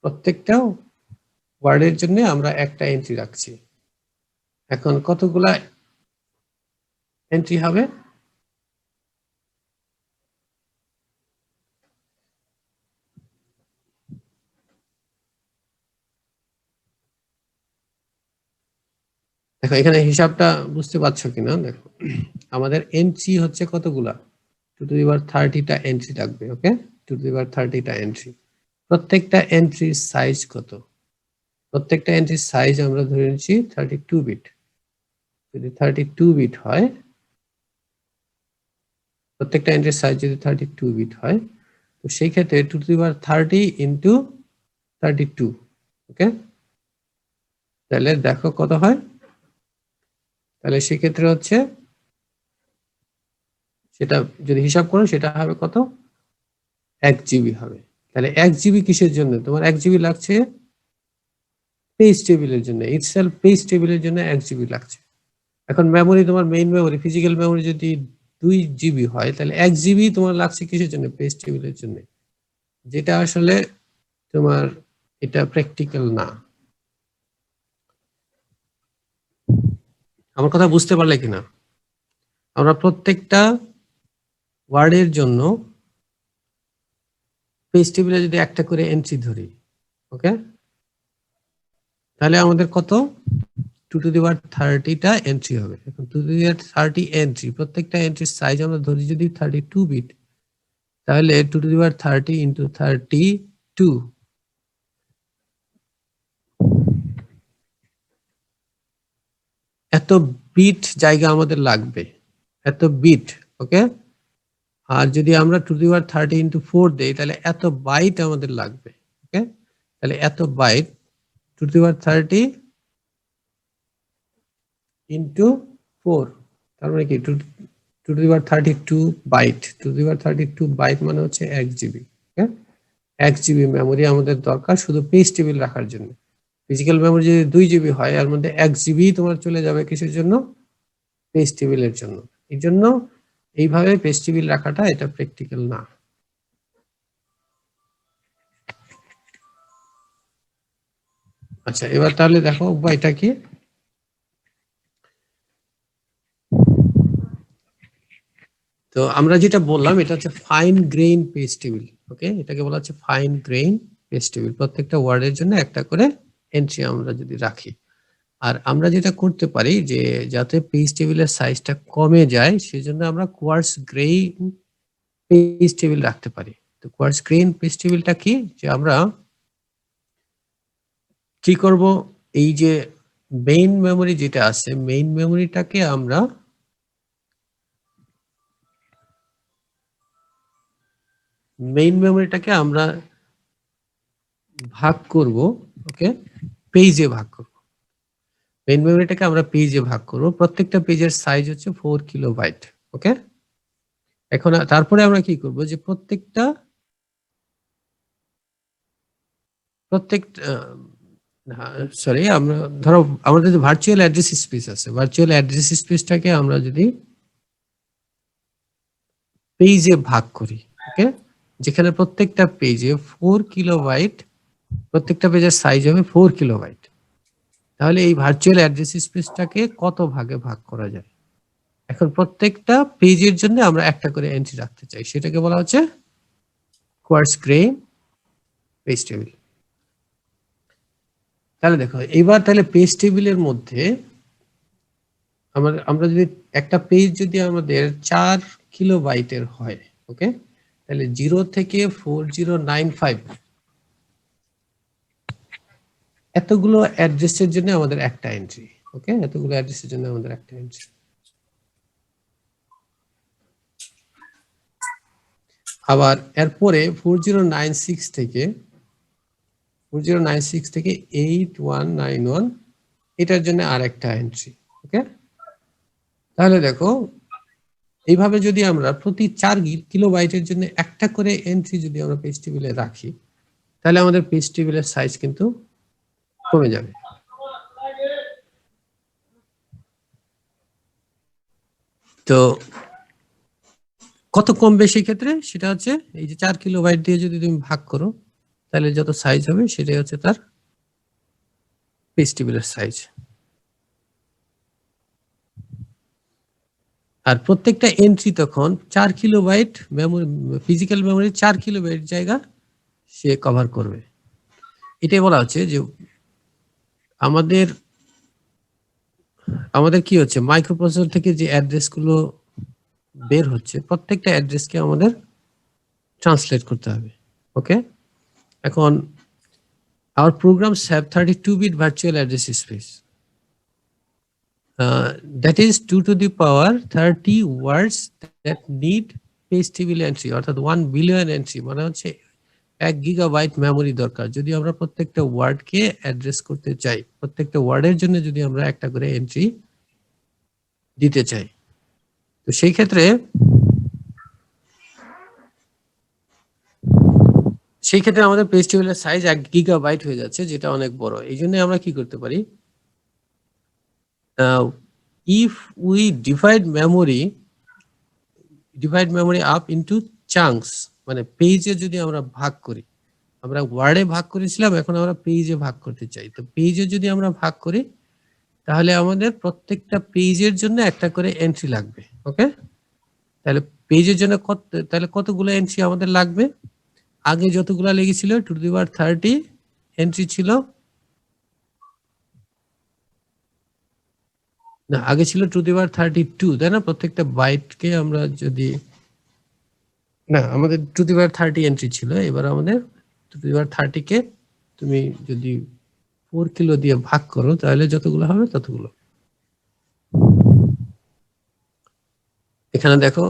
প্রত্যেকটা ওয়ার্ডের জন্য আমরা একটা এন্ট্রি রাখছি, এখন কতগুলা এন্ট্রি হবে? দেখো এখানে হিসাবটা বুঝতে পারছো কিনা, দেখো আমাদের এন্ট্রি হচ্ছে কতগুলা, 2 টু দি পাওয়ার 30টা এন্ট্রি থাকবে। ওকে, 2 টু দি পাওয়ার 30টা এন্ট্রি, প্রত্যেকটা এন্ট্রির সাইজ কত? প্রত্যেকটা এন্ট্রির সাইজ আমরা ধরে নিচ্ছি 32 বিট। যদি 32 বিট হয়, প্রত্যেকটা এন্ট্রির সাইজ যদি 32 বিট হয়, তো সেই ক্ষেত্রে 2 টু দি পাওয়ার 30 ইনটু 32। ওকে, তাহলে দেখো কত হয়, তাহলে সেই ক্ষেত্রে হচ্ছে সেটা যদি হিসাব করো সেটা হবে কত, 1 জিবি হবে। তাহলে 1 জিবি কিসের জন্য? তোমার 1 জিবি লাগছে পেজ টেবিলের জন্য, ইটসেলফ পেজ টেবিলের জন্য 1 জিবি লাগছে। এখন মেমোরি, তোমার মেইন মেমোরি ফিজিক্যাল মেমোরি যদি 2 জিবি হয় তাহলে 1 জিবি তোমার লাগছে কিসের জন্য? পেজ টেবিলের জন্য, যেটা আসলে তোমার এটা প্র্যাকটিক্যাল না। আমার কথা বুঝতে পারলে কিনা? আমরা প্রত্যেকটা ওয়ার্ডের জন্য পেজ টেবিলে যদি একটা করে এন্ট্রি ধরি, ওকে, তাহলে আমাদের কত, 2 টু দি পাওয়ার 30টা এন্ট্রি হবে। এখন 2 টু দি পাওয়ার 30 এন্ট্রি, প্রত্যেকটা এন্ট্রির সাইজ আমরা ধরি যদি 32 বিট, তাহলে 2 টু দি পাওয়ার 30 ইনটু 32, এত বিট জায়গা আমাদের লাগবে, এত বিট। ওকে, আর যদি আমরা 2 টু দি পাওয়ার 30 ইনটু 4 দেই তাহলে এত বাইট আমাদের লাগবে। ওকে, তাহলে এত byte 2 to the power 30 into 4, তার মানে কি 2 to the power 32 byte, 2 to the power 32 byte মানে হচ্ছে 1 জিবি। ওকে, 1 জিবি মেমোরি আমাদের দরকার শুধু পেজ টেবিল রাখার জন্য। ফিজিক্যাল মেমোরি যদি 2 জিবি হয় এর মধ্যে 1 জিবি তোমার চলে যাবে কিসের জন্য? পেজ টেবিলের জন্য। এই জন্য এইভাবে পেজ টেবিল রাখাটা এটা প্র্যাকটিক্যাল না। আচ্ছা, এবার তাহলে দেখো উপায়টা কি। তো আমরা যেটা বললাম এটা হচ্ছে ফাইন গ্রেইন পেজ টেবিল। ওকে, এটাকে বলা হচ্ছে ফাইন গ্রেইন পেজ টেবিল। প্রত্যেকটা ওয়ার্ডের জন্য একটা করে এন্ট্রি আমরা যদি রাখি, আর আমরা যেটা করতে পারি যে যাতে পেজ টেবিলের সাইজটা কমে যায় সেজন্য আমরা কোয়ার্টজ গ্রেইন পেজ টেবিল রাখতে পারি। তো কোয়ার্টজ গ্রেইন পেজ টেবিলটা কি, যে আমরা কি করব, এই যে মেইন মেমোরি যেটা আছে মেইন মেমোরিটাকে আমরা ভাগ করব। ওকে, পেজে ভাগ করব। মেইন মেমোরিটাকে আমরা পেজে ভাগ করব। প্রত্যেকটা পেজের সাইজ হচ্ছে 4 কিলোবাইট। ওকে, এখন তারপরে আমরা কি করব যে প্রত্যেকটা সরি, আমরা ধরো আমাদের যে ভার্চুয়াল অ্যাড্রেস স্পেস আছে, ভার্চুয়াল অ্যাড্রেস স্পেসটাকে আমরা যদি পেজে ভাগ করি, ওকে, যেখানে প্রত্যেকটা পেজে 4 কিলোবাইট, প্রত্যেকটা পেজের সাইজ হবে 4 কিলোবাইট, তাহলে এই ভার্চুয়াল অ্যাড্রেস স্পেসটাকে কত ভাগে ভাগ করা যায়। এখন প্রত্যেকটা পেজের জন্য আমরা একটা করে এন্ট্রি রাখতে চাই, সেটাকে বলা হচ্ছে কোয়ার্টজ গ্রেইন পেজ টেবিল। তাহলে দেখো এইবার তাহলে পেজ টেবিলের মধ্যে আমরা যদি একটা পেজ যদি আমাদের 4 কিলোবাইটের হয়, ওকে, তাহলে 0 থেকে 4095 এতগুলো অ্যাড্রেসের জন্য আমাদের একটা এন্ট্রি। ওকে, এতগুলো অ্যাড্রেসের জন্য আমাদের একটা এন্ট্রি। আবার এরপরে 4096 থেকে 8191 এটার জন্য আরেকটা এন্ট্রি। ওকে, তাহলে দেখো এইভাবে যদি আমরা প্রতি 4 কিলোবাইটের জন্য একটা করে এন্ট্রি যদি আমরা পেজ টেবিলে রাখি, তাহলে আমাদের পেজ টেবিলের সাইজ কিন্তু কমে যাবে। তো কত কমবে সেই ক্ষেত্রে, সেটা হচ্ছে এই যে 4 কিলোবাইট দিয়ে যদি তুমি ভাগ করো, তাহলে যত সাইজ হবে সেটাই হচ্ছে তার পেজ টেবিলের সাইজ। আর প্রত্যেকটা এন্ট্রি তখন 4 kilobyte memory, physical memory 4 kilobyte জায়গা সে কভার করবে। এটাই বলা হচ্ছে যে আমাদের কি হচ্ছে, মাইক্রোপ্রসেসর থেকে যে অ্যাড্রেস গুলো বের হচ্ছে প্রত্যেকটা অ্যাড্রেসকে আমাদের ট্রান্সলেট করতে হবে। ওকে, এখন our programs have 32-bit virtual address space. That is 2 to the power 30 words that need page table entry, অর্থাৎ 1 বিলিয়ন এন্ট্রি, মানে হচ্ছে 1 গিগাবাইট মেমোরি দরকার যদি আমরা প্রত্যেকটা ওয়ার্ডকে অ্যাড্রেস করতে চাই। প্রত্যেকটা ওয়ার্ডের জন্য যদি আমরা একটা করে এন্ট্রি দিতে চাই, তো সেই ক্ষেত্রে আমাদের পেজ টেবিলের সাইজ 1 গিগাবাইট হয়ে যাচ্ছে, যেটা অনেক বড়। এই জন্য আমরা কি করতে পারি, if we divide memory up into chunks, মানে পেজে যদি আমরা ভাগ করি, আমরা ওয়ার্ডে ভাগ করেছিলাম, এখন আমরা পেজে ভাগ করতে চাই। তো পেজে যদি আমরা ভাগ করি তাহলে আমাদের প্রত্যেকটা পেজের জন্য একটা করে এন্ট্রি লাগবে। ওকে, তাহলে পেজের জন্য কতগুলো এন্ট্রি আমাদের লাগবে, আগে যতগুলো লেগেছিল 2 to the power 30 এন্ট্রি ছিল, না আগে ছিল 2 to the power 32, তাই না? প্রত্যেকটা বাইটকে আমরা যদি, না আমাদের 2 to the power 30 এন্ট্রি ছিল, এবার আমাদের 2 to the power 30 কে তুমি যদি 4 কিলো দিয়ে ভাগ করো তাহলে যতগুলো হবে ততগুলো। এখানে দেখো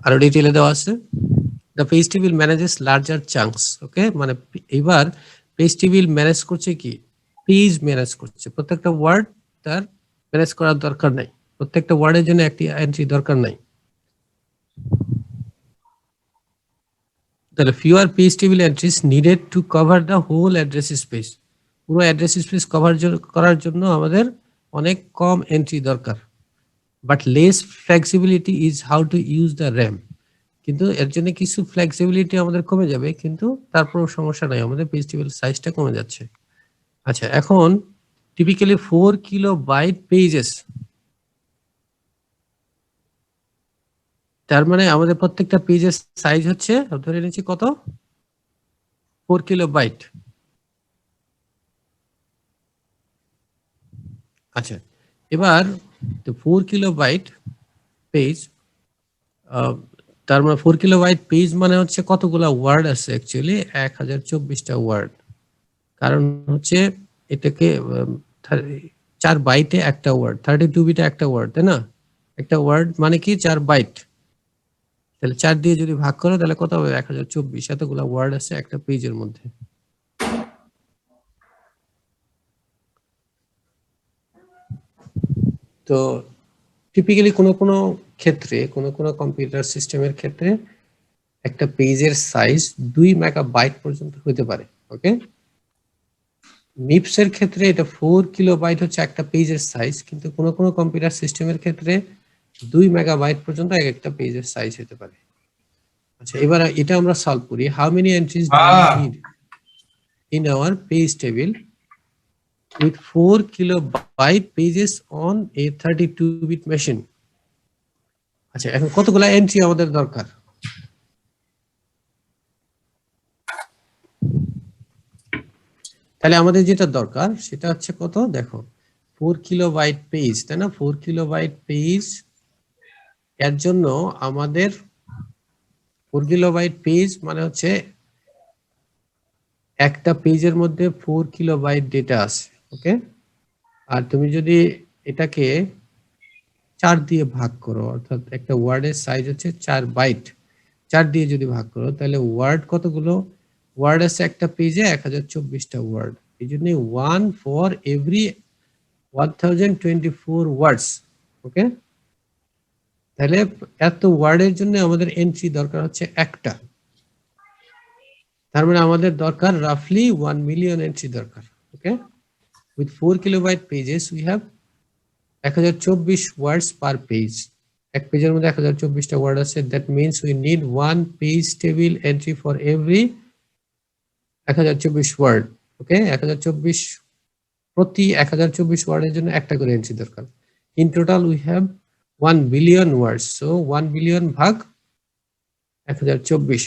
আরো ডিটেইলে দেওয়া আছে, the page table manages larger chunks. ওকে, মানে এবার পেজ টেবিল ম্যানেজ করছে কি, পেজ ম্যানেজ করছে। প্রত্যেকটা ওয়ার্ড তার ম্যানেজ করার দরকার নাই, প্রত্যেকটা ওয়ার্ডের জন্য একটি এন্ট্রি দরকার নাই। তাহলে fewer page table entries needed to cover the whole address space. পুরো অ্যাড্রেস স্পেস করার জন্য আমাদের অনেক কম এন্ট্রি দরকার। But less flexibility is how to use the RAM. কিন্তু এর জন্য কিছু ফ্লেক্সিবিলিটি আমাদের কমে যাবে, কিন্তু তারপরেও সমস্যা নাই, আমাদের পেজ টেবিল সাইজটা কমে যাচ্ছে। আচ্ছা, এখন টিপিক্যালি 4 কিলোবাইট পেজেস, তার মানে আমাদের প্রত্যেকটা পেজের সাইজ হচ্ছে ধরে নিচ্ছি কত, 4 কিলোবাইট। আচ্ছা, এবার 4 কিলোবাইট পেজ, তার মানে 4 কিলোবাইট পেজ মানে হচ্ছে কতগুলা ওয়ার্ড আছে, অ্যাকচুয়ালি 1024টা ওয়ার্ড। কারণ হচ্ছে এটাকে 4 বাইটে একটা ওয়ার্ড, 32 বিটে একটা ওয়ার্ড, তাই না? একটা ওয়ার্ড মানে কি 4 বাইট, তাহলে 4 দিয়ে যদি ভাগ করো তাহলে কত হবে, 1024। এতগুলা ওয়ার্ড আছে একটা পেজের মধ্যে। তো টিপিক্যালি কোনো কোনো ক্ষেত্রে, কোনো কোনো কম্পিউটার সিস্টেমের ক্ষেত্রে একটা পেজের সাইজ 2 মেগাবাইট পর্যন্ত হতে পারে। ওকে, মিপস এর ক্ষেত্রে এটা 4 কিলোবাইট হচ্ছে একটা পেজের সাইজ, কিন্তু কোনো কোনো কম্পিউটার সিস্টেমের ক্ষেত্রে 2 মেগাবাইট পর্যন্ত এক একটা পেজের সাইজ হতে পারে। আচ্ছা, এবার এটা আমরা সলভ করি। How many entries do we need in our page table with 4 kilobyte pages on a 32-bit machine? আচ্ছা, এখন কতগুলা এন্ট্রি আমাদের দরকার? তাহলে আমাদের যেটা দরকার সেটা হচ্ছে কত, দেখো 4 কিলোবাইট পেজ, তাই না? 4 কিলোবাইট পেজ এর জন্য আমাদের 4 কিলোবাইট পেজ মানে হচ্ছে একটা পেজের মধ্যে 4 কিলোবাইট ডেটা আছে। ওকে, আর তুমি যদি এটাকে 4 দিয়ে ভাগ করো, অর্থাৎ একটা ওয়ার্ডের সাইজ হচ্ছে 4 বাইট, 4 দিয়ে যদি ভাগ করো তাহলে ওয়ার্ড কতগুলো ওয়ার্ড আছে একটা পেজে, 1024টা ওয়ার্ড। এই জন্য 1 ফর এভরি 1024 ওয়ার্ডস। ওকে, তাহলে এত ওয়ার্ডের জন্য আমাদের এন্ট্রি দরকার হচ্ছে একটা, তার মানে আমাদের দরকার রাফলি 1 মিলিয়ন এন্ট্রি দরকার। Okay, with 4 kilobyte pages we have 1024 words per page. এক পেজের মধ্যে 1024টা ওয়ার্ড আছে, that means we need 1 page table entry for every 1024 word. Okay, 1024 প্রতি 1024 ওয়ার্ডের জন্য একটা করে এন্ট্রি দরকার। In total we have 1 billion words, so 1 billion ভাগ 1024,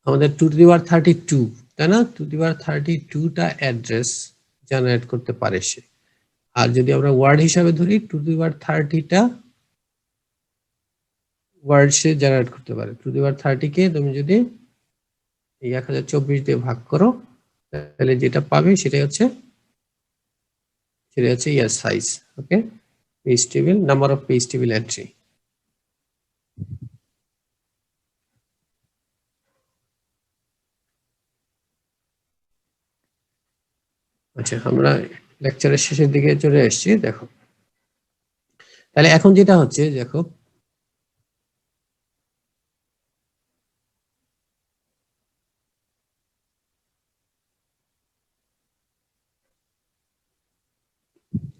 আমাদের 2 টু দি পাওয়ার 32, তাই না? 2 টু দি পাওয়ার 32টা অ্যাড্রেস জেনারেট করতে পারে সে। আর যদি আমরা ওয়ার্ড হিসাবে ধরি 2 টু দি পাওয়ার 30টা ওয়ার্ড সে জেনারেট করতে পারে। 2 টু দি পাওয়ার 30 কে তুমি যদি এই 1024 দিয়ে ভাগ করো তাহলে যেটা পাবে সেটাই হচ্ছে ইয়ার size. Okay, page table, number of page table entry. আচ্ছা, আমরা লেকচারের শেষের দিকে চলে এসেছি। দেখো, তাহলে এখন যেটা হচ্ছে, দেখো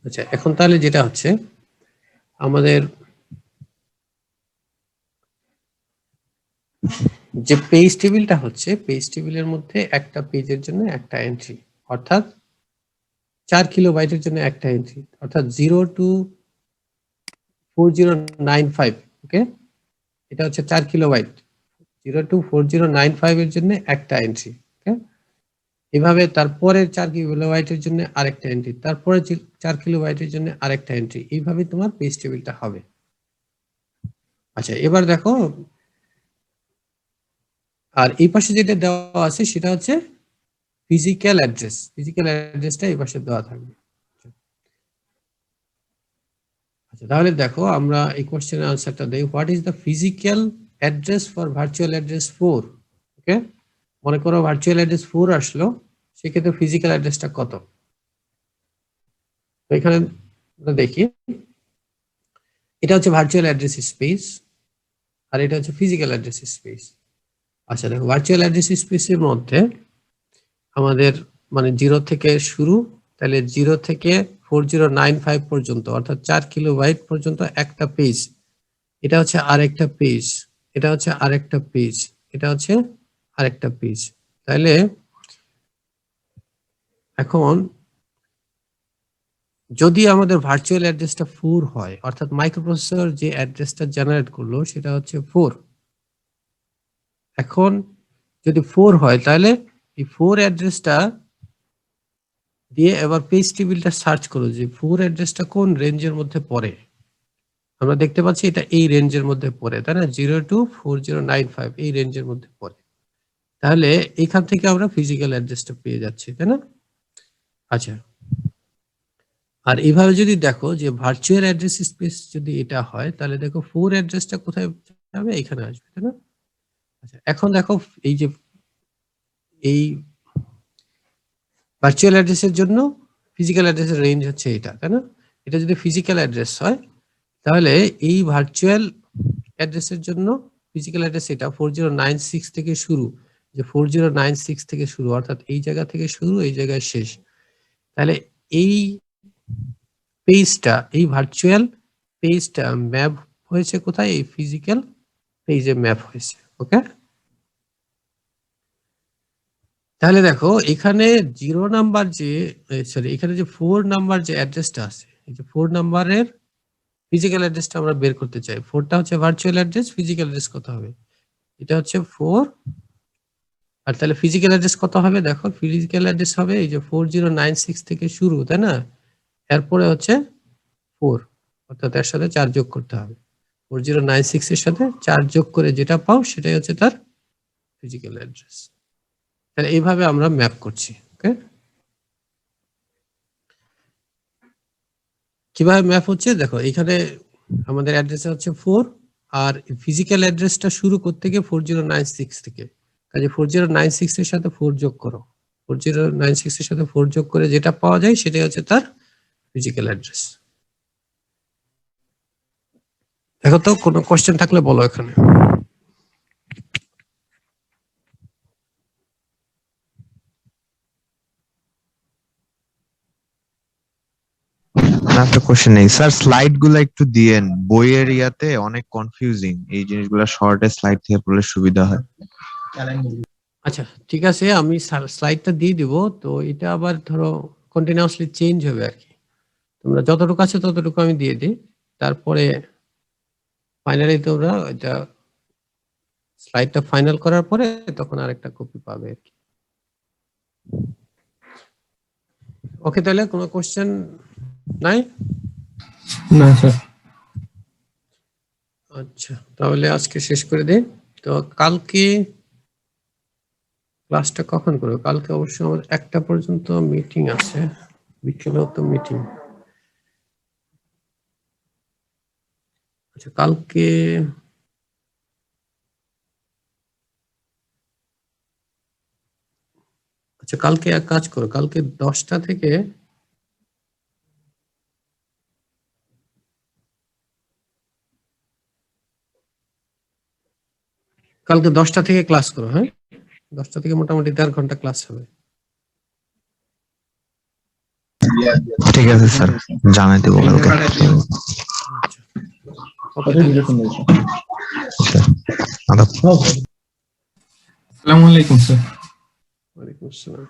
আচ্ছা, এখন তাহলে যেটা হচ্ছে আমাদের যে পেজ টেবিলটা হচ্ছে, পেজ টেবিলের মধ্যে একটা পেজের জন্য একটা এন্ট্রি, অর্থাৎ 4 কিলোবাইটের জন্য একটা এন্ট্রি, অর্থাৎ 0 টু 4095। ওকে, এটা হচ্ছে 4 কিলোবাইট, 0 টু 4095 এর জন্য একটা এন্ট্রি। ওকে, এভাবে তারপরে 4 কিলোবাইটের জন্য আরেকটা এন্ট্রি, তারপরে 4 কিলোবাইটের জন্য আরেকটা এন্ট্রি, এইভাবে তোমার পেজ টেবিলটা হবে। আচ্ছা, এবার দেখো, আর এই পাশে যেটা দেওয়া আছে সেটা হচ্ছে ফিজিক্যাল অ্যাড্রেস। ফিজিক্যাল অ্যাড্রেসটা এই পাশে দেওয়া থাকবে। আচ্ছা, তাহলে দেখো আমরা এই কোশ্চেনের আনসারটা দেই। What is the physical address for virtual address 4? ওকে, মনে করো ভার্চুয়াল অ্যাড্রেস 4 আসলো, সেক্ষেত্রে ফিজিক্যাল অ্যাড্রেসটা কত? তো এখানে আমরা দেখি, এটা হচ্ছে ভার্চুয়াল অ্যাড্রেস স্পেস আর এটা হচ্ছে ফিজিক্যাল অ্যাড্রেস স্পেস। আচ্ছা, দেখো ভার্চুয়াল অ্যাড্রেস স্পেসের মধ্যে আমাদের মানে 0 থেকে শুরু, তাহলে 0 থেকে 4095 পর্যন্ত, অর্থাৎ 4 কিলোবাইট পর্যন্ত একটা পেজ। এটা হচ্ছে আরেকটা পেজ, এটা হচ্ছে আরেকটা পেজ, এটা হচ্ছে আরেকটা পেজ। তাহলে এখন যদি আমাদের ভার্চুয়াল অ্যাড্রেসটা 4 হয়, অর্থাৎ মাইক্রোপ্রসেসর যে অ্যাড্রেসটা জেনারেট করলো সেটা হচ্ছে 4। এখন যদি 4 হয় তাহলে এই 4 অ্যাড্রেসটা দিয়ে এবার পেজ টেবিলটা সার্চ করো যে 4 অ্যাড্রেসটা কোন রেঞ্জের মধ্যে পড়ে। আমরা দেখতে পাচ্ছি এটা এই রেঞ্জের মধ্যে পড়ে, তাই না? 024095 এই রেঞ্জের মধ্যে পড়ে। তাহলে এখান থেকে আমরা ফিজিক্যাল অ্যাড্রেসটা পেয়ে যাচ্ছি, তাই না? আচ্ছা, আর এইভাবে যদি দেখো যে ভার্চুয়াল অ্যাড্রেস স্পেস যদি এটা হয় তাহলে দেখো 4 অ্যাড্রেসটা কোথায় যাবে, এখানে আসবে, তাই না? আচ্ছা, এখন দেখো এই যে এই ভার্চুয়াল অ্যাড্রেসের জন্য ফিজিক্যাল অ্যাড্রেসের রেঞ্জ হচ্ছে এটা, তাই না? এটা যদি ফিজিক্যাল অ্যাড্রেস হয় তাহলে এই ভার্চুয়াল অ্যাড্রেসের জন্য ফিজিক্যাল অ্যাড্রেস এটা 4096 থেকে শুরু, যে 4096 থেকে শুরু, অর্থাৎ এই জায়গা থেকে শুরু, এই জায়গায় শেষ। তাহলে এই পেজটা, এই ভার্চুয়াল পেজটা ম্যাপ হয়েছে কোথায়? এই ফিজিক্যাল পেজে ম্যাপ হয়েছে। ওকে, তাহলে দেখো এখানে 0 নাম্বার যে সরি এখানে যে 4 নাম্বার যে অ্যাড্রেসটা আছে, এই যে 4 নাম্বারের ফিজিক্যাল অ্যাড্রেসটা আমরা বের করতে চাই। 4টা হচ্ছে ভার্চুয়াল অ্যাড্রেস, ফিজিক্যাল অ্যাড্রেস কত হবে? এটা হচ্ছে 4, আর তাহলে ফিজিক্যাল অ্যাড্রেস কত হবে? দেখো ফিজিক্যাল অ্যাড্রেস হবে এই যে 4096 থেকে শুরু, তাই না? এরপরে হচ্ছে 4, অর্থাৎ এর সাথে 4 যোগ করতে হবে। 4096 এর সাথে 4 যোগ করে যেটা পাও সেটাই হচ্ছে তার ফিজিক্যাল অ্যাড্রেস। তাহলে এইভাবে আমরা ম্যাপ করছি। ওকে, কিভাবে ম্যাপ হচ্ছে দেখো, এখানে আমাদের অ্যাড্রেস হচ্ছে 4, আর ফিজিক্যাল অ্যাড্রেসটা শুরু করতে গিয়ে 4096 থেকে, কাজে 4096 এর সাথে 4 যোগ করো, 4096 এর সাথে 4 যোগ করে যেটা পাওয়া যায় সেটাই হচ্ছে তার ফিজিক্যাল অ্যাড্রেস। দেখো তো কোনো কোশ্চেন থাকলে বলো এখানে। না তো কোশ্চেন নেই স্যার, স্লাইড গুলো একটু দিয়েন, বইয়ের ইয়াতে অনেক কনফিউজিং, এই জিনিসগুলো শর্টে স্লাইড থেকে পড়লে সুবিধা হয়। আচ্ছা ঠিক আছে, আমি স্লাইডটা দিয়ে দিব, তো এটা আবার ধরো কন্টিনিউয়াসলি চেঞ্জ হবে আর কি। তোমরা যতটুকু আছে ততটুকু আমি দিয়ে দিই, তারপরে ফাইনালি তোমরা এটা স্লাইডটা ফাইনাল করার পরে তখন আরেকটা কপি পাবে আর কি। ওকে, তাহলে কোনো কোশ্চেন নাই? না স্যার। আচ্ছা, তাহলে আজকে শেষ করে দিই। তো কালকে ক্লাসটা কখন করবো? কালকে অবশ্য আমার 1টা পর্যন্ত মিটিং আছে, বিকেলেও তো মিটিং। আচ্ছা কালকে এক কাজ করো, কালকে 10টা থেকে ক্লাস করো। হ্যাঁ, 10টা থেকে মোটামুটি 1.5 ঘন্টা ক্লাস হবে। ঠিক আছে স্যার, জানাই দেবো কালকে। ওকে, আদাব। আসসালামু আলাইকুম স্যার। ওয়ালাইকুম আসসালাম।